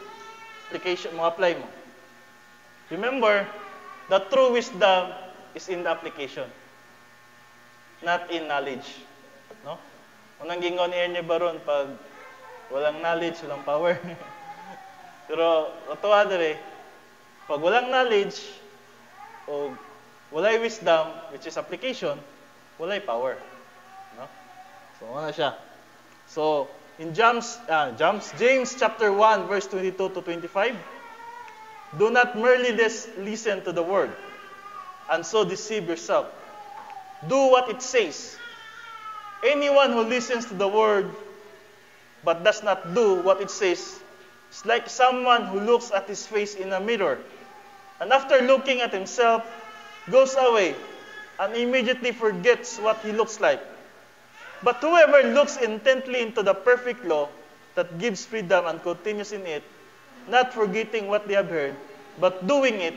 Application mo, apply mo. Remember, the true wisdom is in the application, not in knowledge. No? Unang gingon ni Baron, pag walang knowledge, walang power. Pero, totoo dire, pag walang knowledge, o walay wisdom, which is application, walay power. No? So, ano siya? So, in James chapter 1, verse 22 to 25, do not merely listen to the word, and so deceive yourself. Do what it says. Anyone who listens to the word, but does not do what it says, is like someone who looks at his face in a mirror, and after looking at himself, goes away and immediately forgets what he looks like. But whoever looks intently into the perfect law that gives freedom and continues in it, not forgetting what they have heard, but doing it,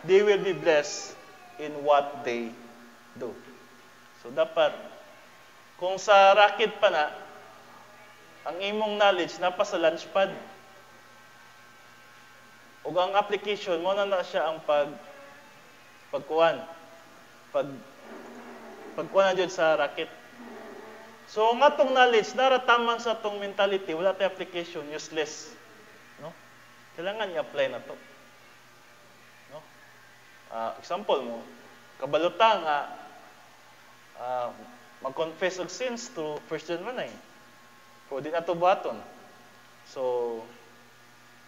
they will be blessed in what they do. So dapat, kung sa racket pa na, ang imong knowledge napa sa launchpad, ug ang application mo na siya ang pagkuan na jud sa racket. So nga tong knowledge narataman sa tong mentality, wala tay application, useless. No? Kailangan i-apply na to. No? Example mo, kabaluta nga mag-confess og sins to 1 John 1:9. Pwede na to baton. So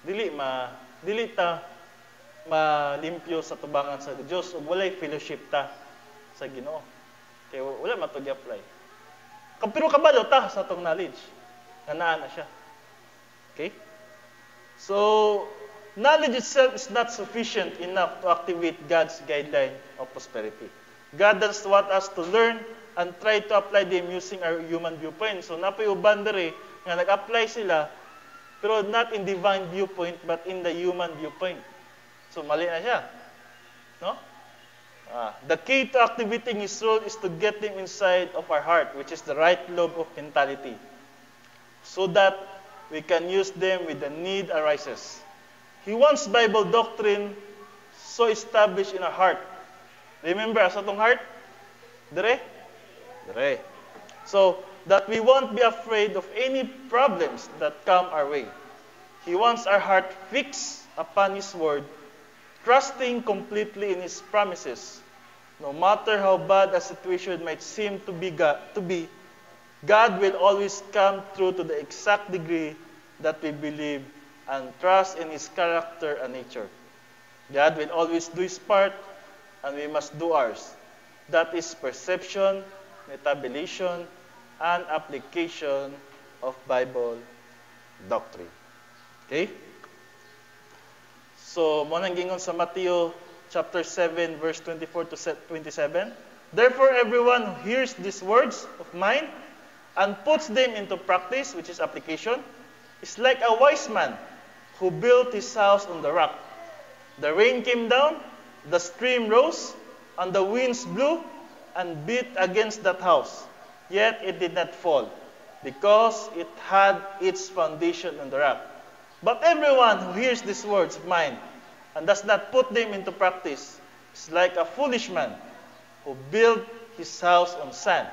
dili ta malimpyo sa tubangan sa Dios ug walay fellowship ta sa Ginoo. Kay wala man to gi-apply. Pero kabalo ta sa atong knowledge. Nga naa na siya. Okay? So, knowledge itself is not sufficient enough to activate God's guideline of prosperity. God does want us to learn and try to apply them using our human viewpoint. So, napay uban dere nga nag-apply sila, pero not in divine viewpoint, but in the human viewpoint. So, mali na siya. No? The key to activating His role is to get them inside of our heart, which is the right lobe of mentality, so that we can use them when the need arises. He wants Bible doctrine so established in our heart. Remember, sa itong heart? Dire? Dire. So, that we won't be afraid of any problems that come our way. He wants our heart fixed upon His word, trusting completely in His promises. No matter how bad a situation might seem to be, God will always come through to the exact degree that we believe and trust in His character and nature. God will always do His part, and we must do ours. That is perception, metabolization, and application of Bible doctrine. Okay? So, mo nang gingon sa Matthew chapter 7, verse 24 to 27. Therefore, everyone who hears these words of mine and puts them into practice, which is application, is like a wise man who built his house on the rock. The rain came down, the stream rose, and the winds blew and beat against that house. Yet it did not fall, because it had its foundation on the rock. But everyone who hears these words of mine and does not put them into practice is like a foolish man who built his house on sand.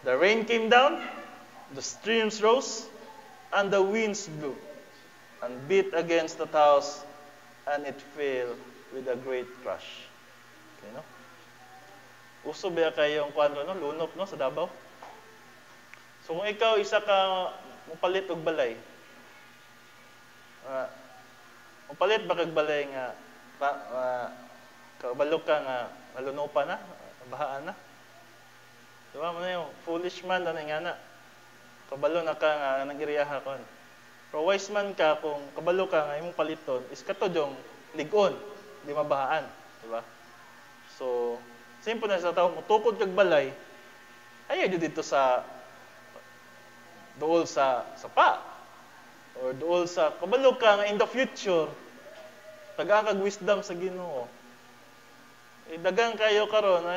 The rain came down, the streams rose, and the winds blew and beat against that house, and it fell with a great crash. Okay, no? Uso ba kayong kwadro, no? Lunok, no? Sa Davao. So kung ikaw isa ka mupalit og balay, mupalit ba kag balay nga kabalok ka nga nalunopa na, bahaan na. Diba mo na yung foolish man na nga na. Kabalo na ka nga nagiriyaha kon. Pero wise man ka kung kabalo ka nga imong paliton is katod yung ligon, di mabahaan, diba? So, simple na sa tao mutukod kag balay, ayaw dito sa dool sa sapa or dool sa kabalo ka nga in the future tagakag wisdom sa Ginoo. Dagang kayo karon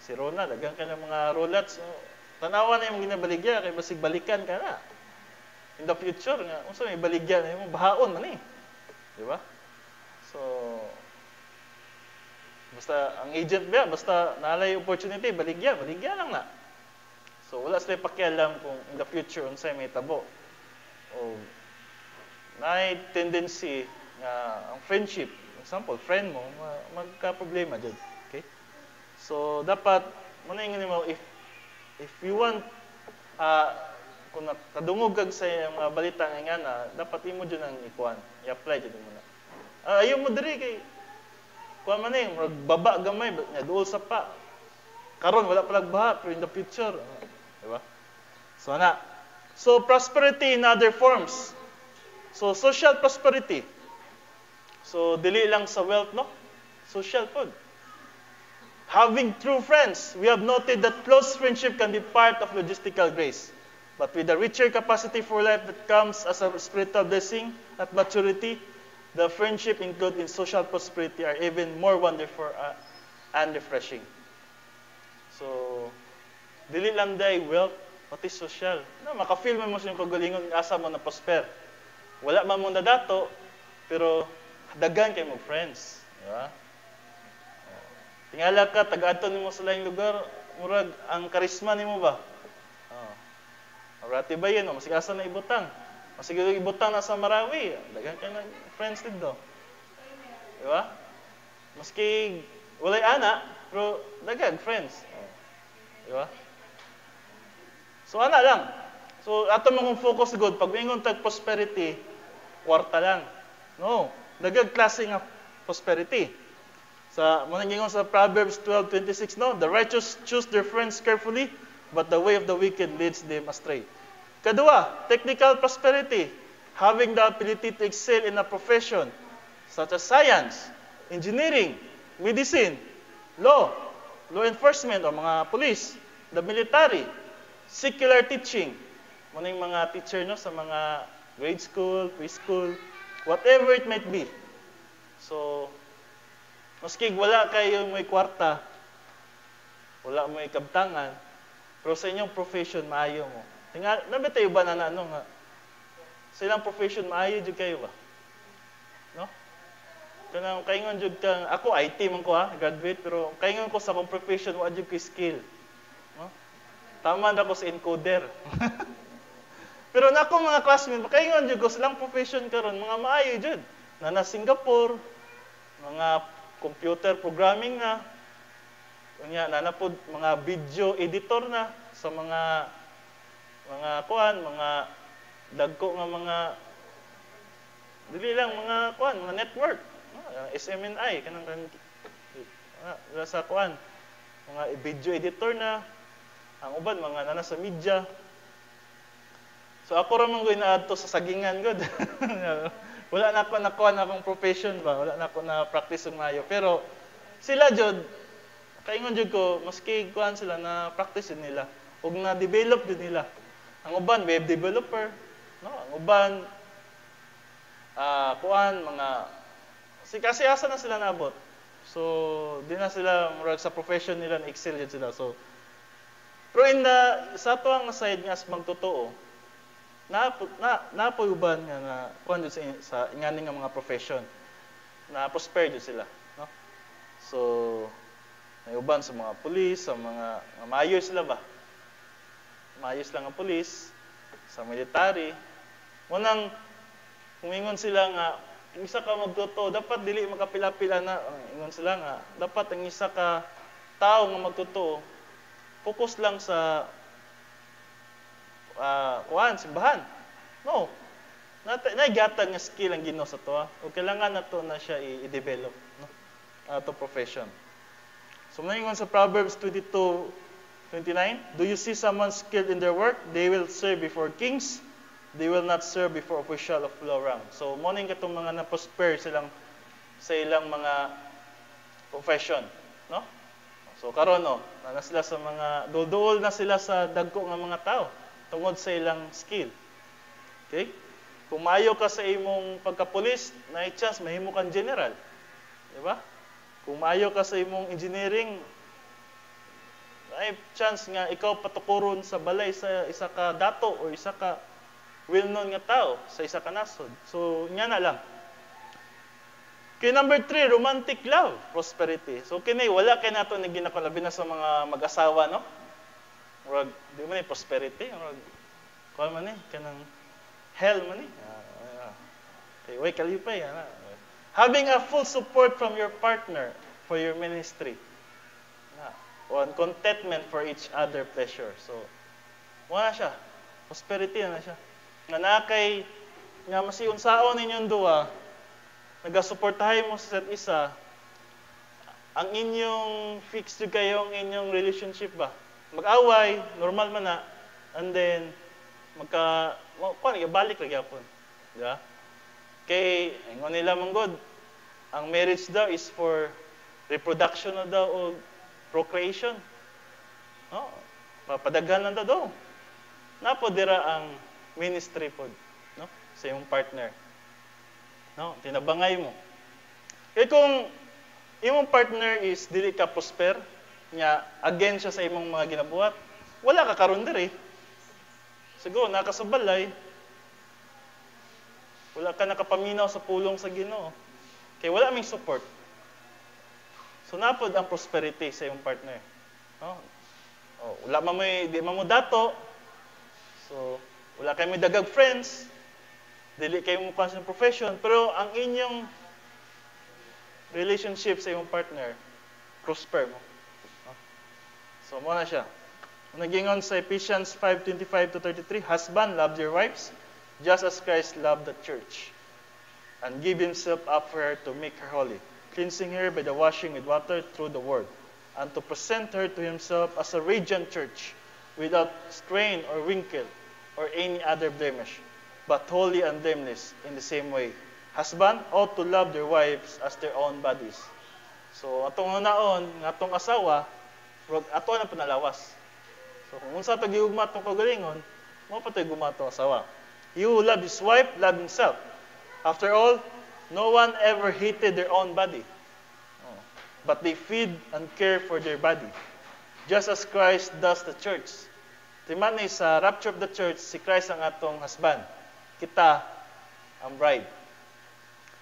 si Rona, dagang ka ng mga rolats. Tanawa na yung ginabaligya kay basig balikan ka na. In the future nga, unsa may baligya na yung bahaon man eh. Di ba? So basta ang agent ba, basta nalay opportunity, baligya lang na. So wala sila pakialam kung in the future unsay may tabo. O naay tendency nga ang friendship, example, friend mo magka-problema jud. Okay? So dapat mo na ingani mo if you want kung nakadungog kag sa mga balita nga na dapat imo jud ang ikuan, i-apply jud mo na. Ayaw mo diri kay kuan man eh, magbaba gamay nya duol sa pa. Karon wala pa baha pero in the future, di ba? So ana. So prosperity in other forms. So social prosperity. So dili lang sa wealth, no? Social food. Having true friends, we have noted that close friendship can be part of logistical grace. But with the richer capacity for life that comes as a spiritual blessing at maturity, the friendship included in social prosperity are even more wonderful and refreshing. So, dili lang day wealth, pati social. No, maka-feel mo yung kagalingon, asa mo na prosper. Wala man mo na dato, pero dagan kayo mag-friends. Diba? Tingala ka, taga-aton mo sa laing lugar, murag, ang karisma ni mo ba? Marati ba yun? Masig asa na ibutang. Masig ibutang na sa Marawi. Dagan kayo na friends dito. Diba? Maski walay ana, pero dagan friends. Diba? So, ana lang. So, ato mong focus good. Pag mingon tag prosperity, kwarta lang. No. Dagag klase nga prosperity. Sa manangingon sa Proverbs 12:26, no, the righteous choose their friends carefully, but the way of the wicked leads them astray. Kadua, technical prosperity, having the ability to excel in a profession such as science, engineering, medicine, law enforcement o mga police, the military, secular teaching, maning mga teacher no sa mga grade school, preschool, whatever it might be. So, maski wala kayo may kwarta, wala mo ikabtangan, pero sa inyong profession, maayo mo. Nabi tayo ba na ano nga? Sa ilang profession, maayo dyan kayo ba? No? Kanang kaingon jud kang ako IT man ko graduate pero kaingon ko sa akong profession wa jud ko skill. No? Tama na ko sa encoder. Pero nako mga classmates, kaingon jud ko silang profession karon mga maayo jud. Na Singapore, mga computer programming na unya nanapod mga video editor na sa mga kuan, mga dagko nga mga dili lang mga kuan, mga network, SMNI kanang sa kuan, mga video editor na ang uban mga nana sa media. So ako ra man ko inaadto sa sagingan gud. Wala na ako nakuha na akong profession ba, wala na ako na practice ng mayo. Pero sila jud kaingon jud ko maski kuan sila na practice nila ug na develop jud nila. Ang uban web developer, no? Ang uban kuan mga Kasi asa na sila naabot. So, di na sila murag sa profession nila na-excel yun sila. So, pero sa to ang side nga sa magtotoo, napayuban nga na kuan sa ingani nga mga profession na prosper jud sila, no? So, nayuban sa mga pulis, sa mga maayos sila ba? Maayos lang ang pulis, sa military. Munang humingon sila nga ang isa ka magtotoo, dapat dili makapila-pila na. Ingon sila nga, dapat ang isa ka tao nga magtotoo, focus lang sa simbahan. No. Naigatag nga skill ang Ginoo sa to. O kailangan na to na siya i-develop, no? To profession. So, mayingon sa Proverbs 22:29, do you see someone skilled in their work? They will serve before kings. They will not serve before official of law rank. So, morning katong mga na-prosper sa ilang mga profession, no? So, karon no, na sila sa mga dulduol na sila sa dagko nga mga tao tungod sa ilang skill. Okay? Kung maayo ka sa imong pagka-pulis, na chance mahimo kang general. Di ba? Kung maayo ka sa imong engineering, ay chance nga ikaw patukuron sa balay sa isa ka dato o isa ka well-known nga tao sa isa ka nasod. So, nya na lang. Okay, number 3, romantic love, prosperity. So, kini wala kay nato ni ginakalabi na sa mga mag-asawa, no? Murag, di man prosperity, murag, kuha man kanang hell man okay, way kalipay, having a full support from your partner for your ministry. On contentment for each other pleasure. So, wala siya. Prosperity na siya. Nga nakay, nga masiunsaon ninyong duwa, nagasuportahin mo sa isa't isa, ang inyong fixed kayong inyong relationship ba? Mag-away, normal man na, and then, balik lagi yapon. Diba? Kay, ingon nila mong God, ang marriage daw is for reproduction na daw o procreation. No? Papadaghan lang daw. Napo dira ang ministry pod, no? Sa imong partner. No, tinabangay mo. Kung imong partner is dili ka prosper, nya again siya sa imong mga ginabuhat, wala ka karon diri. Siguro nakasabalay. Wala ka nakapaminaw sa pulong sa Ginoo. Kay wala ming support. So napod ang prosperity sa imong partner. No? Wala man mo di man mo dato. So wala kayo may dagag friends, dili kayo mo sa profession, pero ang inyong relationship sa iyong partner, prosper mo. So, muna siya. Nagingon sa Ephesians 5:25-33, husband, love your wives, just as Christ loved the church, and give himself up for her to make her holy, cleansing her by the washing with water through the word, and to present her to himself as a radiant church, without stain or wrinkle, or any other blemish, but holy and blameless. In the same way, husband ought to love their wives as their own bodies. So, atong naon, atong asawa, ato na panalawas. So, kung unsa to giugma atong kagalingon, mo pa to gugma atong asawa. He who loves his wife, loves himself. After all, no one ever hated their own body, but they feed and care for their body, just as Christ does the church. Timan ni sa rapture of the church, si Christ ang atong husband. Kita ang bride.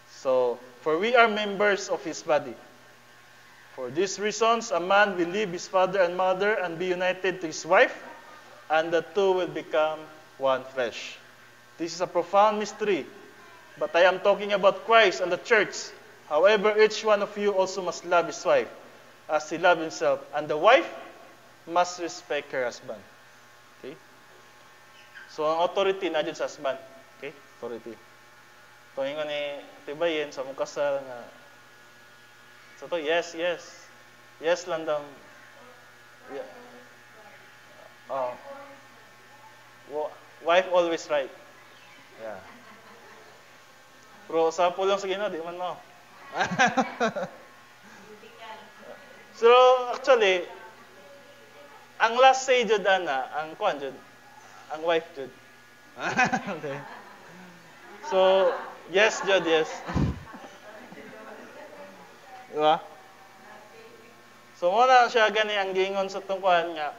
So, for we are members of His body. For these reasons, a man will leave his father and mother and be united to his wife, and the two will become one flesh. This is a profound mystery, but I am talking about Christ and the church. However, each one of you also must love his wife as he loves himself, and the wife must respect her husband. Okay? So, ang authority na dyan sa husband. Okay? Authority. Ito yung ni tibayin sa mong kasal nga. So, ito, yes, yes. Yes lang daw. Yeah. Wife always right. Yeah. Pero sa pulong sa Ginoo, di man mo. So, actually, ang last say jud ana, ang kuan jud, ang wife jud. Okay. So, yes jud, yes. Di ba? So muna siya gani ang giingon sa tungkuan nga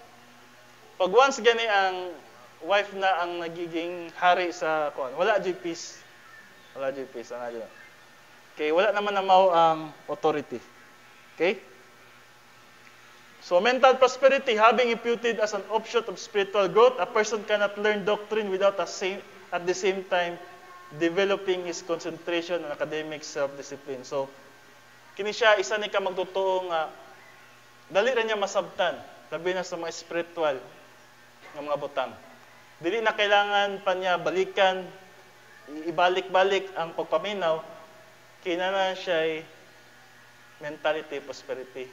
pag once gani ang wife na ang nagiging hari sa kuan, wala jud peace. Wala jud peace ana jud. Okay, wala naman na mao ang authority. Okay? So mental prosperity, having imputed as an offshoot of spiritual growth, a person cannot learn doctrine without at the same time developing his concentration on academic self-discipline. So kini siya isa ni ka magtotoo nga dali ra niya masabtan, labi na sa mga spiritual nga mga butang. Dili na kailangan pa niya balikan, ibalik-balik ang pagpaminaw, kinana siya mentality prosperity.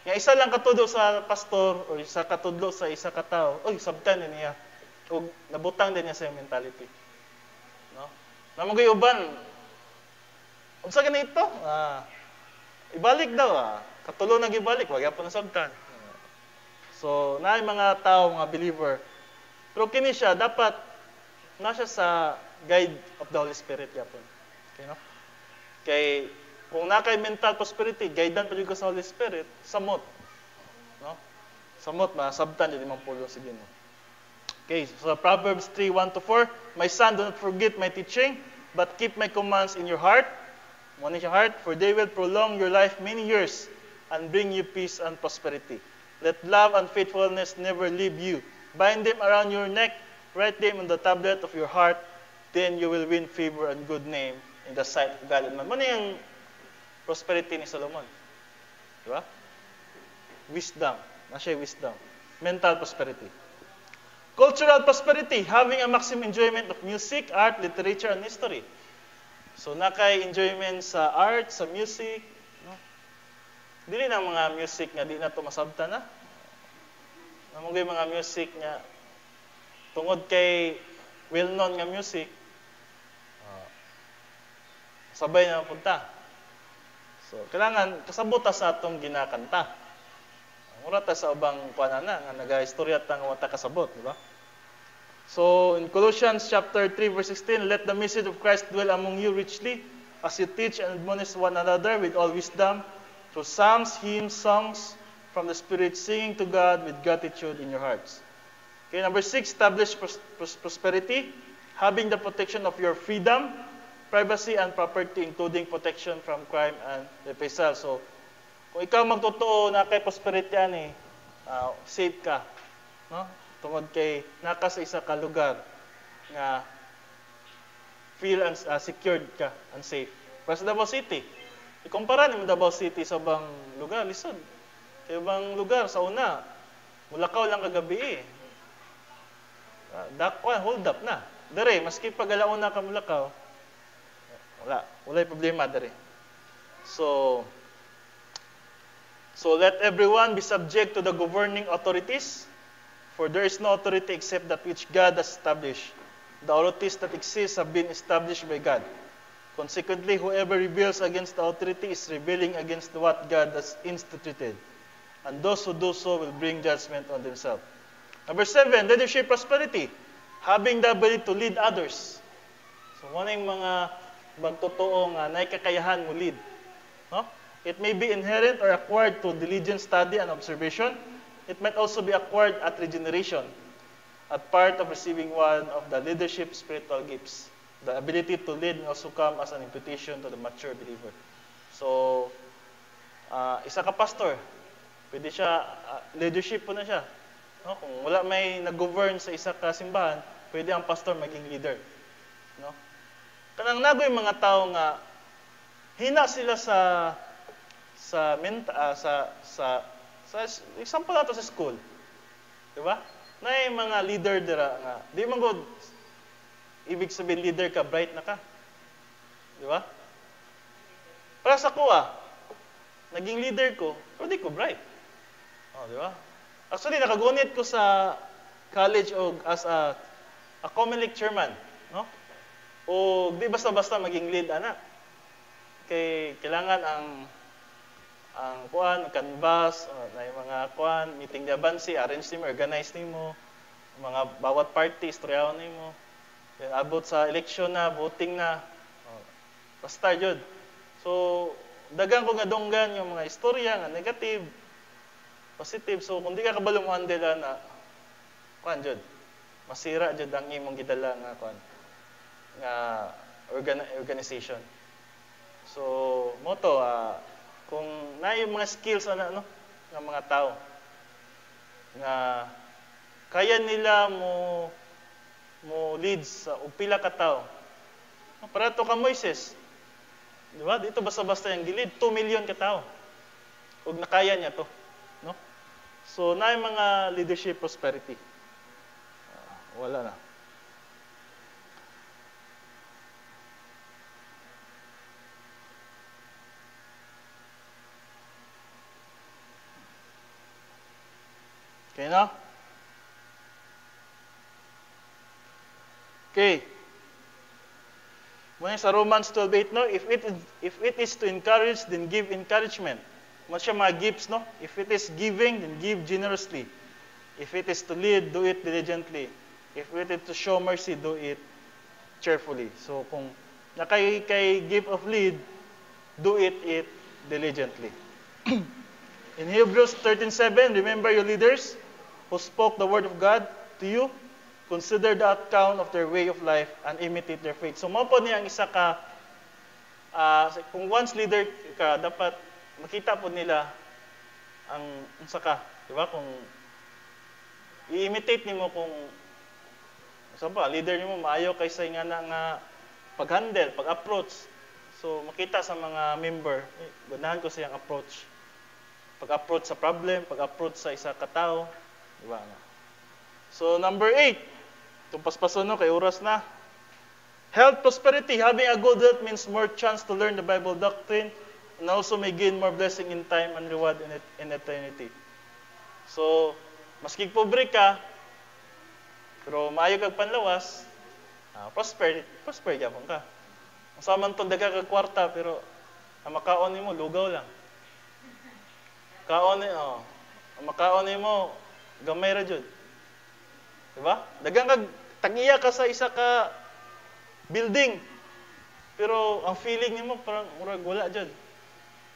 Nga isa lang katudlo sa pastor o isa katudlo sa isa ka tawo, oy sabtan din niya. O nabutang din niya sa mentality. No? Namoy uban. Unsa ganito? Ibalik daw Katulo na gibalik, wag gyapon nasabtan. So, naay mga tao, mga believer. Pero kini siya dapat na siya sa guide of the Holy Spirit gyapon. Okay, no? Kay kung na kay mental prosperity, guidan pa jud sa Holy Spirit, samot. No? Samot masabtan jud imong pulo sa Ginoo. Okay, so Proverbs 3:1-4, my son, do not forget my teaching, but keep my commands in your heart. One in your heart, for they will prolong your life many years and bring you peace and prosperity. Let love and faithfulness never leave you. Bind them around your neck, write them on the tablet of your heart, then you will win favor and good name in the sight of God and man. Ano yung prosperity ni Solomon? Diba? Wisdom. Nasa wisdom. Mental prosperity. Cultural prosperity, having a maximum enjoyment of music, art, literature, and history. So, nakay enjoyment sa art, sa music, no? Dili na mga music nga di na to masabtan na. Namugay mga music nga tungod kay well-known nga music, sabay na punta. So, kailangan kasabot sa atong ginakanta. Mura ta sa ubang kuanana nga nagaistorya ta nga wata kasabot, di ba? So, in Colossians chapter 3 verse 16, let the message of Christ dwell among you richly as you teach and admonish one another with all wisdom, through psalms, hymns, songs from the Spirit, singing to God with gratitude in your hearts. Okay, number 6, establish prosperity, having the protection of your freedom, privacy, and property, including protection from crime and reprisal. So, kung ikaw magtotoo na kay prosperity safe ka, no? Tungod kay naka sa isa ka lugar nga feel secured ka and safe. Para sa Davao City, ikumpara ni Davao City sa bang lugar, lisod. Kay bang lugar sa una, mulakaw lang kagabi hold up na. Dere, maski pag alauna ka mulakaw, walay problema dere. So let everyone be subject to the governing authorities, for there is no authority except that which God has established. The authorities that exist have been established by God. Consequently, whoever rebels against the authority is rebelling against what God has instituted. And those who do so will bring judgment on themselves. Number 7, leadership prosperity. Having the ability to lead others. So, ano yung mga magtotoo nga na kakayahan mo lead? No? It may be inherent or acquired through diligent study and observation. It might also be acquired at regeneration, at part of receiving one of the leadership spiritual gifts. The ability to lead may also come as an imputation to the mature believer. So, isa ka pastor, pwede siya, leadership po na siya. No? Kung wala may nag-govern sa isa ka simbahan, pwede ang pastor maging leader. No? Kanang nagoy mga tao nga, hina sila sa example nato sa school. Diba? Na yung mga leader dira nga, di man good, ibig sabihin leader ka, bright na ka. Di ba? Para sa ko naging leader ko, pero di ko bright. Di ba? Actually, nakagunit ko sa college o as a Comelec chairman. No? O di basta-basta maging lead, anak. Kay kailangan ang canvas, na yung mga meeting di abansi, arrange nimo, organize nimo, mga bawat party, istoryahon nimo. Abot sa election na, voting na. Basta yun. So, dagang ko nga donggan yung mga istorya nga negative, positive. So kung di ka kabalo mo handle na kuan jud, masira jud ang imong gidala nga kuan nga organization. So mo to kung naay mga skills ano ng mga tao nga kaya nila mo lead sa pila ka tao. Para to ka Moises. Di ba? Dito basta-basta yung gilid, 2 million ka tao. Ug nakaya niya to, no? So naay mga leadership prosperity. Wala na. Okay na? Okay. Muna sa Romans 12:8, no? If it is to encourage, then give encouragement. Mo siya mga gifts, no? If it is giving, then give generously. If it is to lead, do it diligently. If it is to show mercy, do it cheerfully. So kung nakay gift of lead, do it diligently. In Hebrews 13:7, remember your leaders who spoke the word of God to you. Consider the account of their way of life and imitate their faith. So, mao po niya ang isa ka, kung once leader ka, dapat makita po nila ang isa ka. Diba? Kung i-imitate nimo kung leader nimo maayo kaysa nga nga pag-handle, pag-approach. So, makita sa mga member, ganahan ko siyang approach. Pag-approach sa problem, pag-approach sa isa ka tao. Diba? So, number 8. Itong paspason no, kay oras na. Health prosperity. Having a good health means more chance to learn the Bible doctrine and also may gain more blessing in time and reward in eternity. So, maski pobre ka, pero maayo kag panlawas, prosper gyapon ka. Ang saman to daga kag kwarta pero ang makaon nimo lugaw lang. Ang makaon nimo gamay ra jud. Diba? Dagang kag tag-iya ka sa isa ka building. Pero ang feeling nimo parang murag wala jud.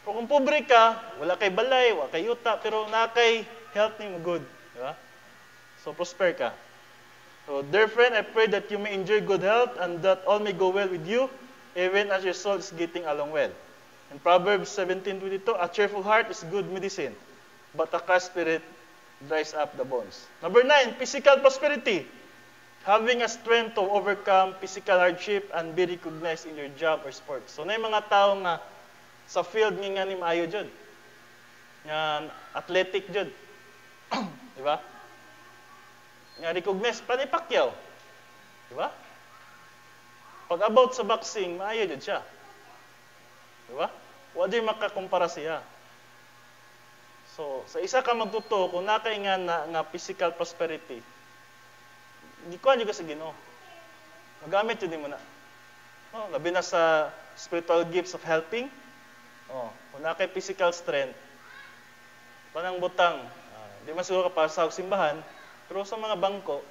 Pero kung pobre ka, wala kay balay, wala kay yuta, pero na kay health nimo good, diba? So prosper ka. So dear friend, I pray that you may enjoy good health and that all may go well with you, even as your soul is getting along well. In Proverbs 17:22, a cheerful heart is good medicine, but a crushed spirit dries up the bones. Number 9, physical prosperity. Having a strength to overcome physical hardship and be recognized in your job or sport. So, na yung mga tao nga sa field nga ni maayo jud. Nga athletic jud. Di ba? Nga recognized pa ni Pacquiao. Di ba? Pag about sa boxing, maayo jud siya. Di ba? Wa di makakumpara siya. So, sa isa ka magtuto, kung nakay nga physical prosperity, hindi ko juga sa Ginoo. Magamit yun mo na. Labi na sa spiritual gifts of helping. Kung nakay physical strength, panang butang, di man siguro ka para sa simbahan, pero sa mga bangko,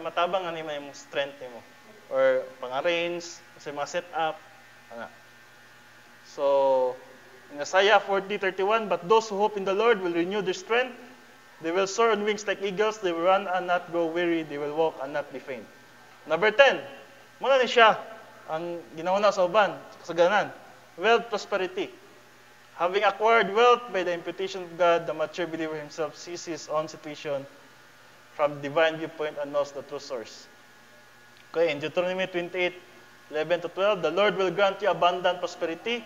matabang nga naman yung strength mo. Or pang-arrange, sa mga setup. So, in Isaiah 40:31, but those who hope in the Lord will renew their strength. They will soar on wings like eagles. They will run and not grow weary. They will walk and not be faint. Number 10. Muna ni siya ang ginauna sa uban, kasaganan. Wealth, prosperity. Having acquired wealth by the imputation of God, the mature believer himself sees his own situation from divine viewpoint and knows the true source. Okay, in Deuteronomy 28:11-12, the Lord will grant you abundant prosperity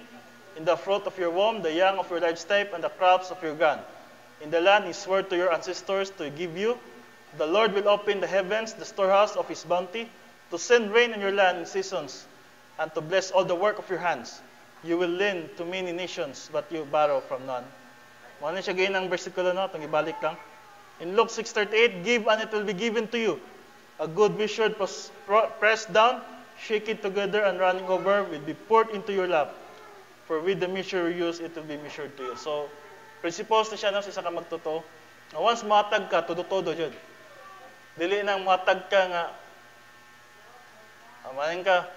in the fruit of your womb, the young of your livestock, and the crops of your ground. In the land he swore to your ancestors to give you. The Lord will open the heavens, the storehouse of his bounty, to send rain on your land in seasons, and to bless all the work of your hands. You will lend to many nations, but you borrow from none. Muna siya gayon ang versikulo na, itong ibalik lang. In Luke 6:38, give and it will be given to you. A good measure pressed down, shaken together, and running over will be poured into your lap. For with the measure you use, it will be measured to you. So, principles na siya sa isa ka magtuto. Once matag ka, todo-todo dyan. Dili nang matag ka nga, amanin ka,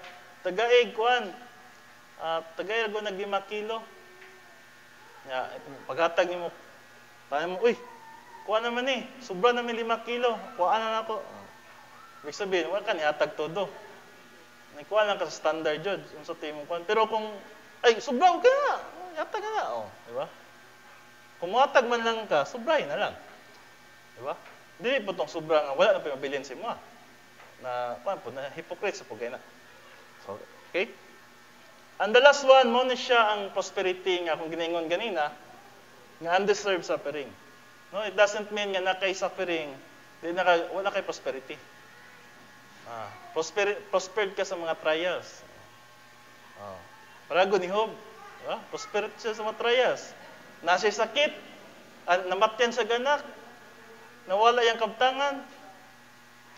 tagaig, kuhan, Tagay ko nag 5 kilo. Ya, paghatag nimo, tayo mo, uy, kuha naman sobra naman 5 kilo, kuha na ako. Ibig sabihin, wala ka nihatag todo. Kuha lang ka sa standard jud, unsa timo kuha. Pero kung, ay, sobra ka na, yatag ka na, di ba? Kung muhatag man lang ka, sobrahin na lang. Di ba? Dili po itong sobra nga, wala na pa mabilin sa mo. Na, kuha po, na hypocrite sa pugay na. So, okay? And the last one, mo na siya ang prosperity nga, kung giningon ganina, nga undeserved suffering. No, it doesn't mean nga na kay suffering, wala kay prosperity. Prospered ka sa mga trials. Parago ni Job, prospered siya sa mga trials. Nasa sakit, namatyan sa anak, nawala yung kabtangan,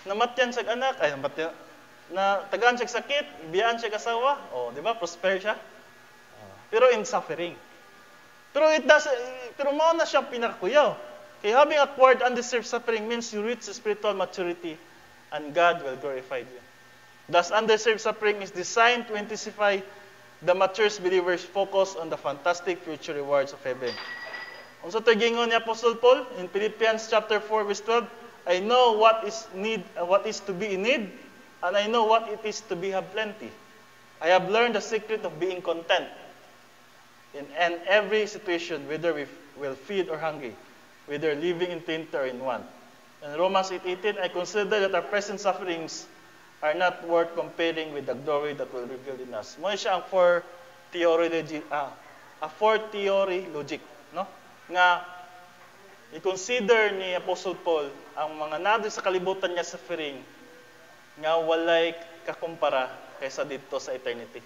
namatyan sa anak, na tagaan siya sakit, biyaan siya kasawa, di ba? Prosper siya. Pero in suffering. Pero mao na siya pinakakuyaw. Kaya having acquired undeserved suffering means you reach spiritual maturity and God will glorify you. Thus, undeserved suffering is designed to intensify the mature believer's focus on the fantastic future rewards of heaven. Unsa to gingon ni Apostle Paul in Philippians chapter 4 verse 12, I know what is to be in need, and I know what it is to have plenty. I have learned the secret of being content in every situation, whether we will feed or hungry, whether living in plenty or in want. In Romans 8:18, I consider that our present sufferings are not worth comparing with the glory that will reveal in us. Mo siya ang four theory logic, no? Nga i-consider ni Apostle Paul ang mga nado sa kalibutan niya suffering nga walay kakumpara kaysa dito sa eternity.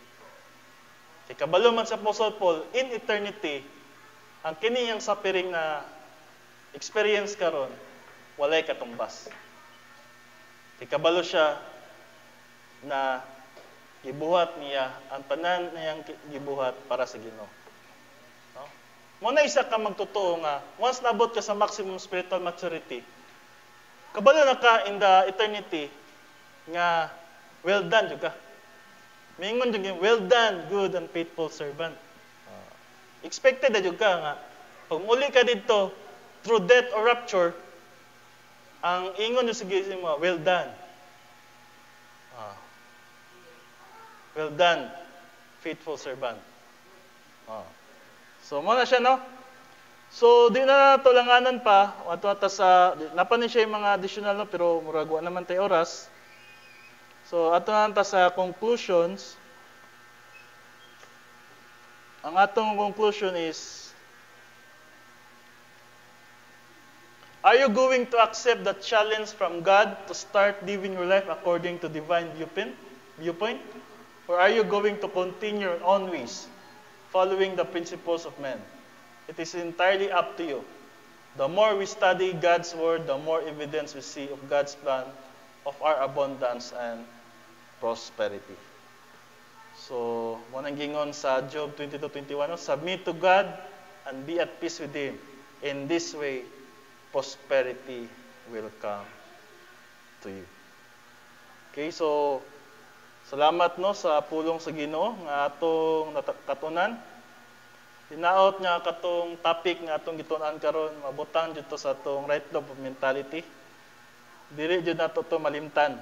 Kay kabalo man sa Apostle Paul, in eternity, ang kini ang suffering na experience karon walay katumbas. Kay kabalo siya na gibuhat niya ang tanan niyang gibuhat para sa Ginoo. No? Mo na isa ka magtotoo nga once naabot ka sa maximum spiritual maturity, kabalo na ka in the eternity nga well done jud ka. Mingon jud well done, good and faithful servant. Expected na jud ka nga pag muli ka dito through death or rapture, ang ingon jud sige mo, well done. Well done, faithful servant. So mo na siya, no? So di na tulanganan pa ato sa napanin siya yung mga additional, no, pero murag wa naman tay oras. So, ato na sa conclusions. Ang atong conclusion is, are you going to accept the challenge from God to start living your life according to divine viewpoint? Or are you going to continue your own ways, following the principles of men? It is entirely up to you. The more we study God's Word, the more evidence we see of God's plan of our abundance and prosperity. So, mo nang gingon sa Job 22:21, submit to God and be at peace with Him. In this way, prosperity will come to you. Okay, so salamat no sa pulong sa Ginoo nga atong katunan. Hinaot nga katong topic nga atong gitun-an karon, mabutang jud to sa atong right love mentality. Dili jud nato to malimtan.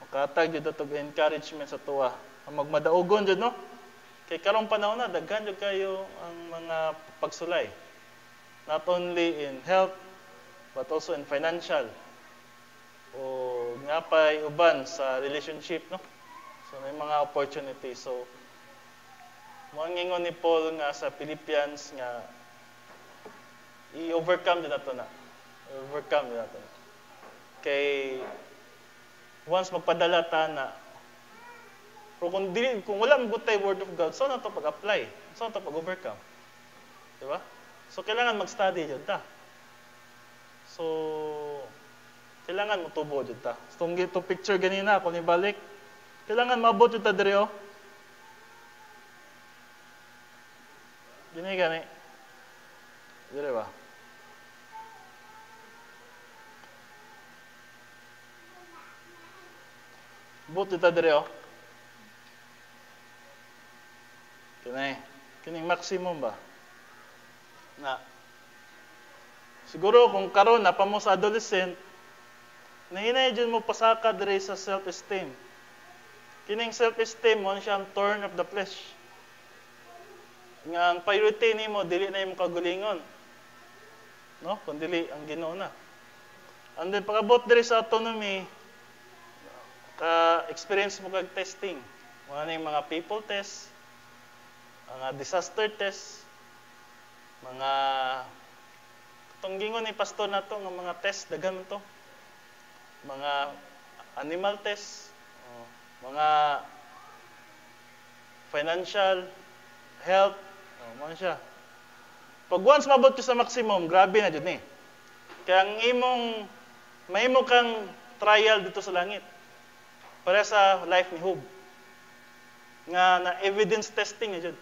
Makatag jud to encouragement sa tuwa. Ang magmadaugon jud no. Kay karong panahon na daghan jud kayo ang mga pagsulay. Not only in health but also in financial. O nga pa'y uban sa relationship, no? So may mga opportunities. So moangingon ni Paul nga sa Philippians nga i-overcome din nato na. Overcome din nato na. Kay once magpadala ta na, pero kung wala magutay word of God, so na ito pag-apply? So na ito pag-overcome? Diba? So kailangan mag-study dyan ta. So kailangan mo tubo dyan ta. So itong picture ganina, kung ibalik, kailangan maabot dyan ta diri, oh. Gani. Dire ba? Buti ta dire, oh. Kining maximum ba? Na siguro kung karon na pa mo sa adolescent, nahinay dyan mo pasaka diri sa self-esteem. Kining self-esteem mo siyang thorn of the flesh. Nga ang priority nimo dili na imong kagulingon. No? Kundi ang Ginoo na. And then pagabot diri sa autonomy, ka-experience mo kag testing. Mga people test, mga disaster test, mga tunggingon ni pastor nato nga mga test daghan to. Mga animal test, mga financial, health, mo siya. Pag once mabot ka sa maximum, grabe na jud ni. Kaya ang mahimo kang trial dito sa langit. Para sa life ni Job. Nga na evidence testing jud.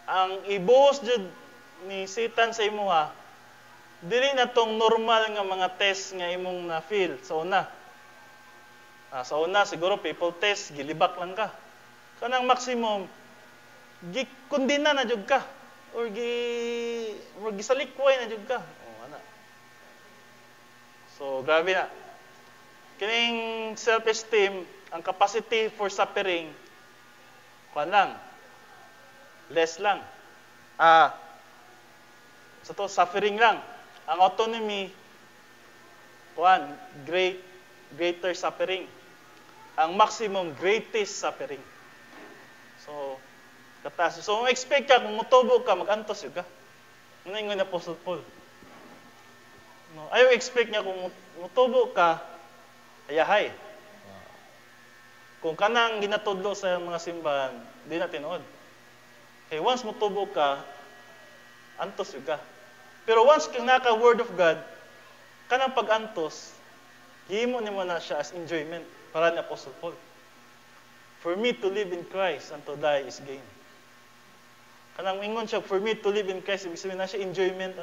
Ang ibuhos jud ni Satan sa imuha, dili na tong normal nga mga test nga imong na-feel sa una. Sa una siguro people test, gilibak lang ka. Kanang maximum, gikundina na jud ka or gisalikway na jud ka. Ana. So grabe na. Kining self-esteem, ang capacity for suffering, less lang. Suffering lang. Ang autonomy, greater suffering. Ang maximum, greatest suffering. So, katas. So, expect ka, kung mutubo ka, mag-antos yun ka. Ano yung Apostle Paul? No, ayaw expect niya, kung mutubo ka, ayahay. Kung kanang ginatudlo sa mga simbahan, di na tinuod. Okay, once mutubo ka, antos yun ka. Pero once kang naka-word of God, kanang pag-antos, himo ni mo na siya as enjoyment. Para ni Apostle Paul. For me to live in Christ and to die is gain. Kanang ingon siya, for me to live in Christ, ibig sabihin na siya enjoyment.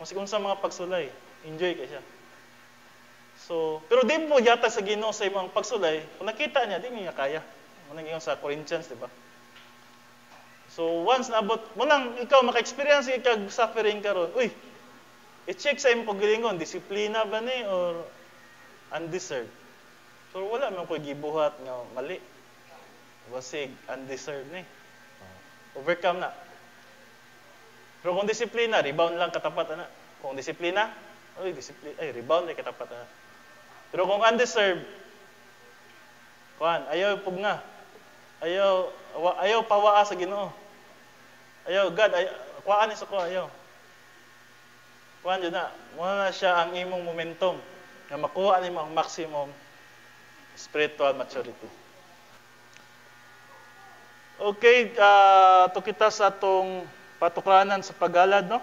Kasi kung sa mga pagsulay, enjoy ka siya. So, pero di mo yata sa Ginoo sa imong pagsulay, kung nakita niya, di niya kaya. Munang ingon sa Corinthians, di ba? So, once naabot, munang ikaw maka-experience kag suffering karon, i-check sa imong paggilingon, disiplina ba ni or undeserved? So, wala man ko gibuhat nga mali. Basig, undeserved ni. Overcome na. Pero kung disiplina, rebound lang katapat na. Kung disiplina, rebound lang katapat na. Pero kung undeserved, ayaw pugna. Ayaw pawaa sa Ginoo. Ayaw, God, kuhaan isa ko, ayaw. Kuhaan dyan na. Muna na siya ang imong momentum na makuha ni ang maximum spiritual maturity. Okay, to kita sa atong patuklanan sa paghalad, no?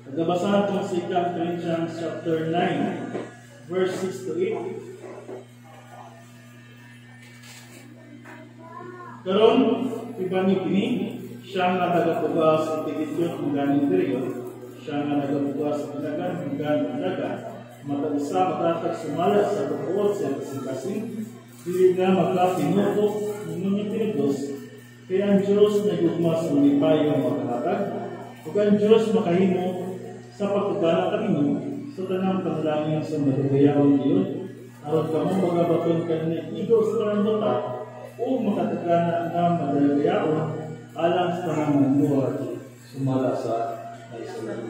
Nagabasa natin sa 2 Corinthians chapter 9, verse 6 to 8. Karon, ibang kini, siya nga nagapugas sa tigidyon ng ganing period, siya nga nagapugas sa pinagan ng ganing dagat, matag-isa matatag sumala sa buod sa kasing-kasing, dili nga magkapinuto ng mga Pilipinos, kaya ang Diyos nagugma sa mga payong magkahatag, ug ang Diyos makahimo sa pagtugana kanimo sa tanang panalangin sa madugayawang iyon, aron kamo magabaton kanina igo sa kanang o makatagana na madugayawon alang sa tanang buhat sumala sa Israel.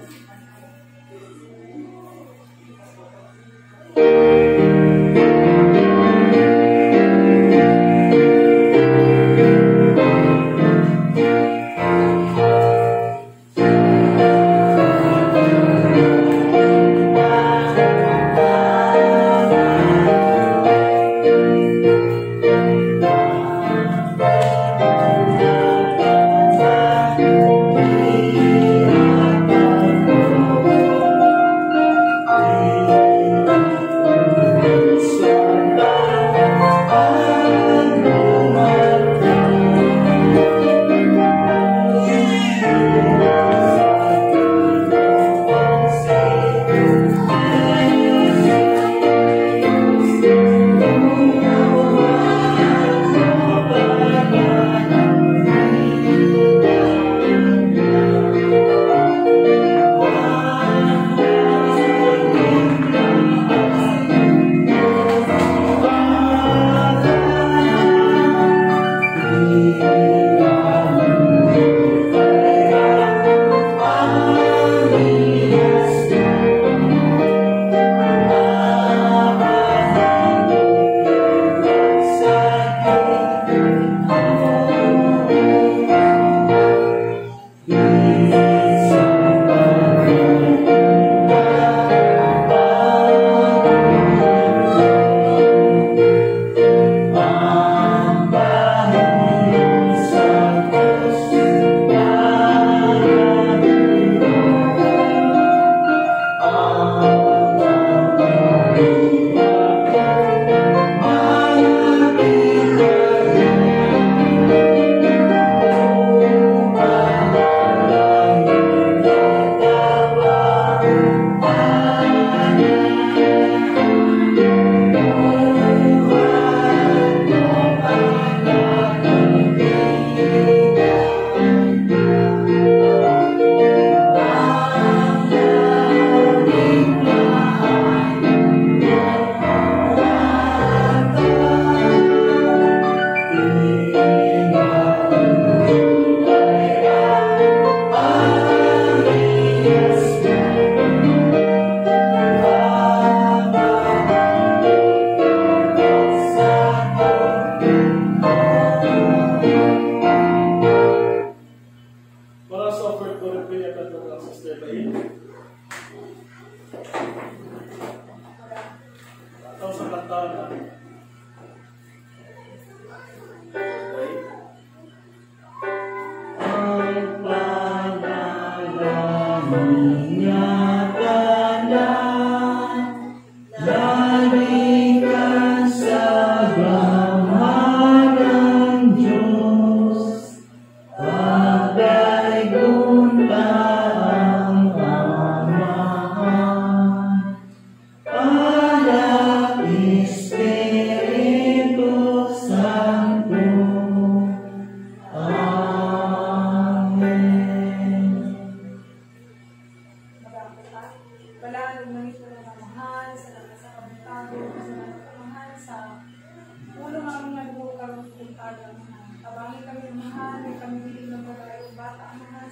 Tabangin kami ng mahal, may kami biling ng balayong bata, mahal,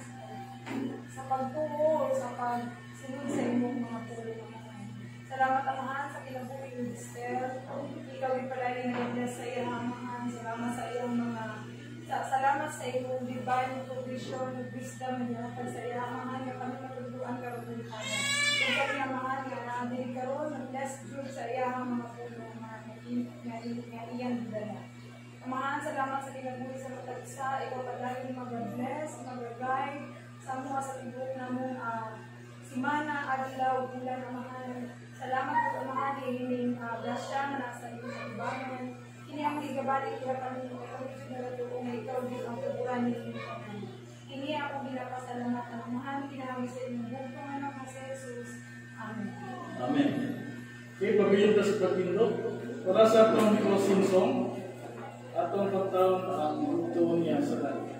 sa pagtuo, sa pagsunod sa imong mga tulong. Salamat amahan sa kinabuhi ni Esther. Ikaw ipalagi na bless sa iyang amahan. Salamat sa iyong salamat sa iyong divine provision, wisdom, na sa iyang amahan na kami matuluan karon ng kanya. Kung kami amahan nga namin karon, bless Jude sa iyang mga tulong nga iyang dala. Amahan, salamat sa kinabuhi sa matagsa. Ikaw palagi mag-bless, mag-guide sa mga sa tibok na mong simana, adlaw, bulan, amahan. Salamat po amahan, hihiling grasya na nasa iyong kaibangan. Kini ang igabalik kaya kami na natuong na ikaw din ang tuburan ni Panginoon. Kini ako ginapasalamat ang amahan, kinahangin sa inyong bukong anak na si Jesus. Amen. Amen. Okay, pagayong ta sa pagpindot. Para sa atong closing song, atong pagtaon ang tuon niya sa lahat.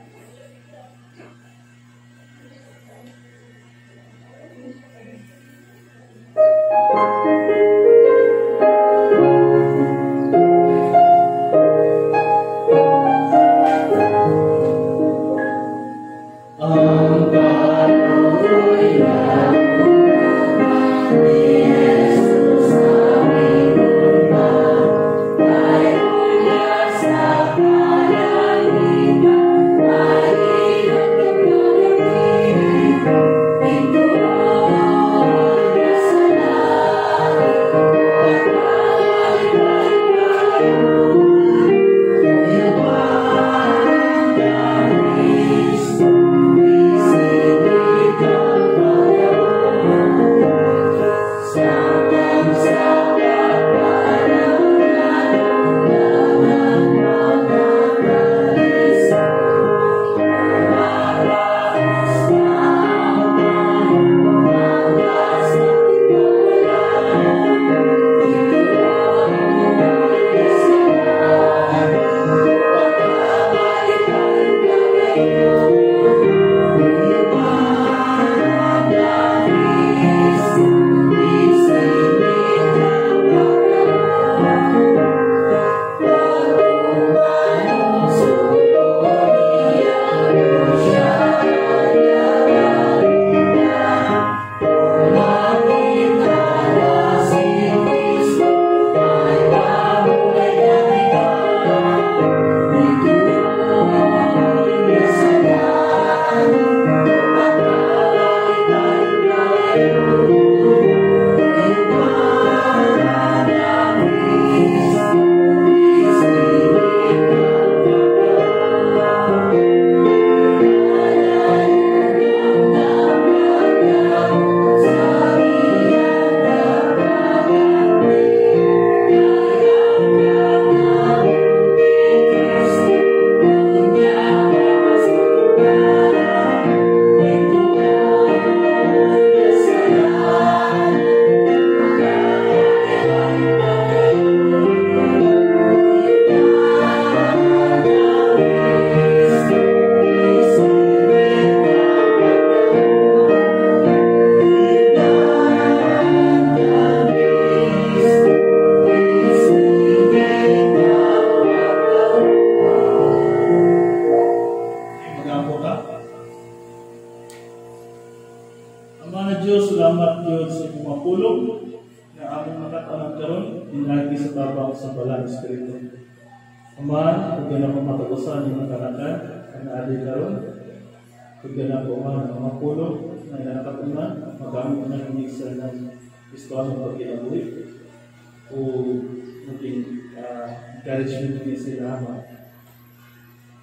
Encouragement ni sila ama.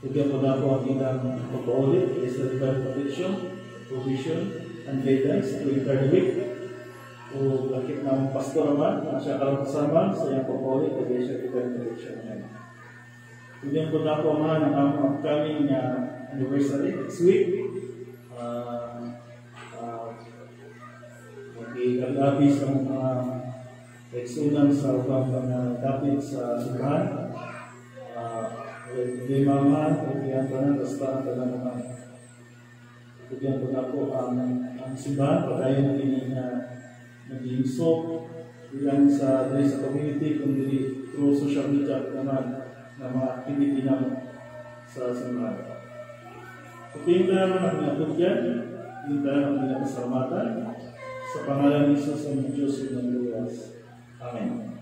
Tugyan po na po ang ilang pag-audit, sa divine provision, and guidance to entire week. O lakit na ang pastor naman, na siya kalang kasama sa iyang pag-audit, kaya siya divine provision. Tugyan po na po ang upcoming anniversary next week. Mag-i-abis ang mga eksunan sa upang dapit sa simbahan. Hindi mama, kaya tanan, basta ang tanan naman. Kaya po na po ang simbahan, pagkain natin naging so, bilang sa community, kundi through social media naman, na mga activity naman. sa simbahan. So, tingnan naman ang mga tugyan, tingnan ang mga kasalamatan, sa pangalan ni Jesus ang Diyos ng Luwas. Amen.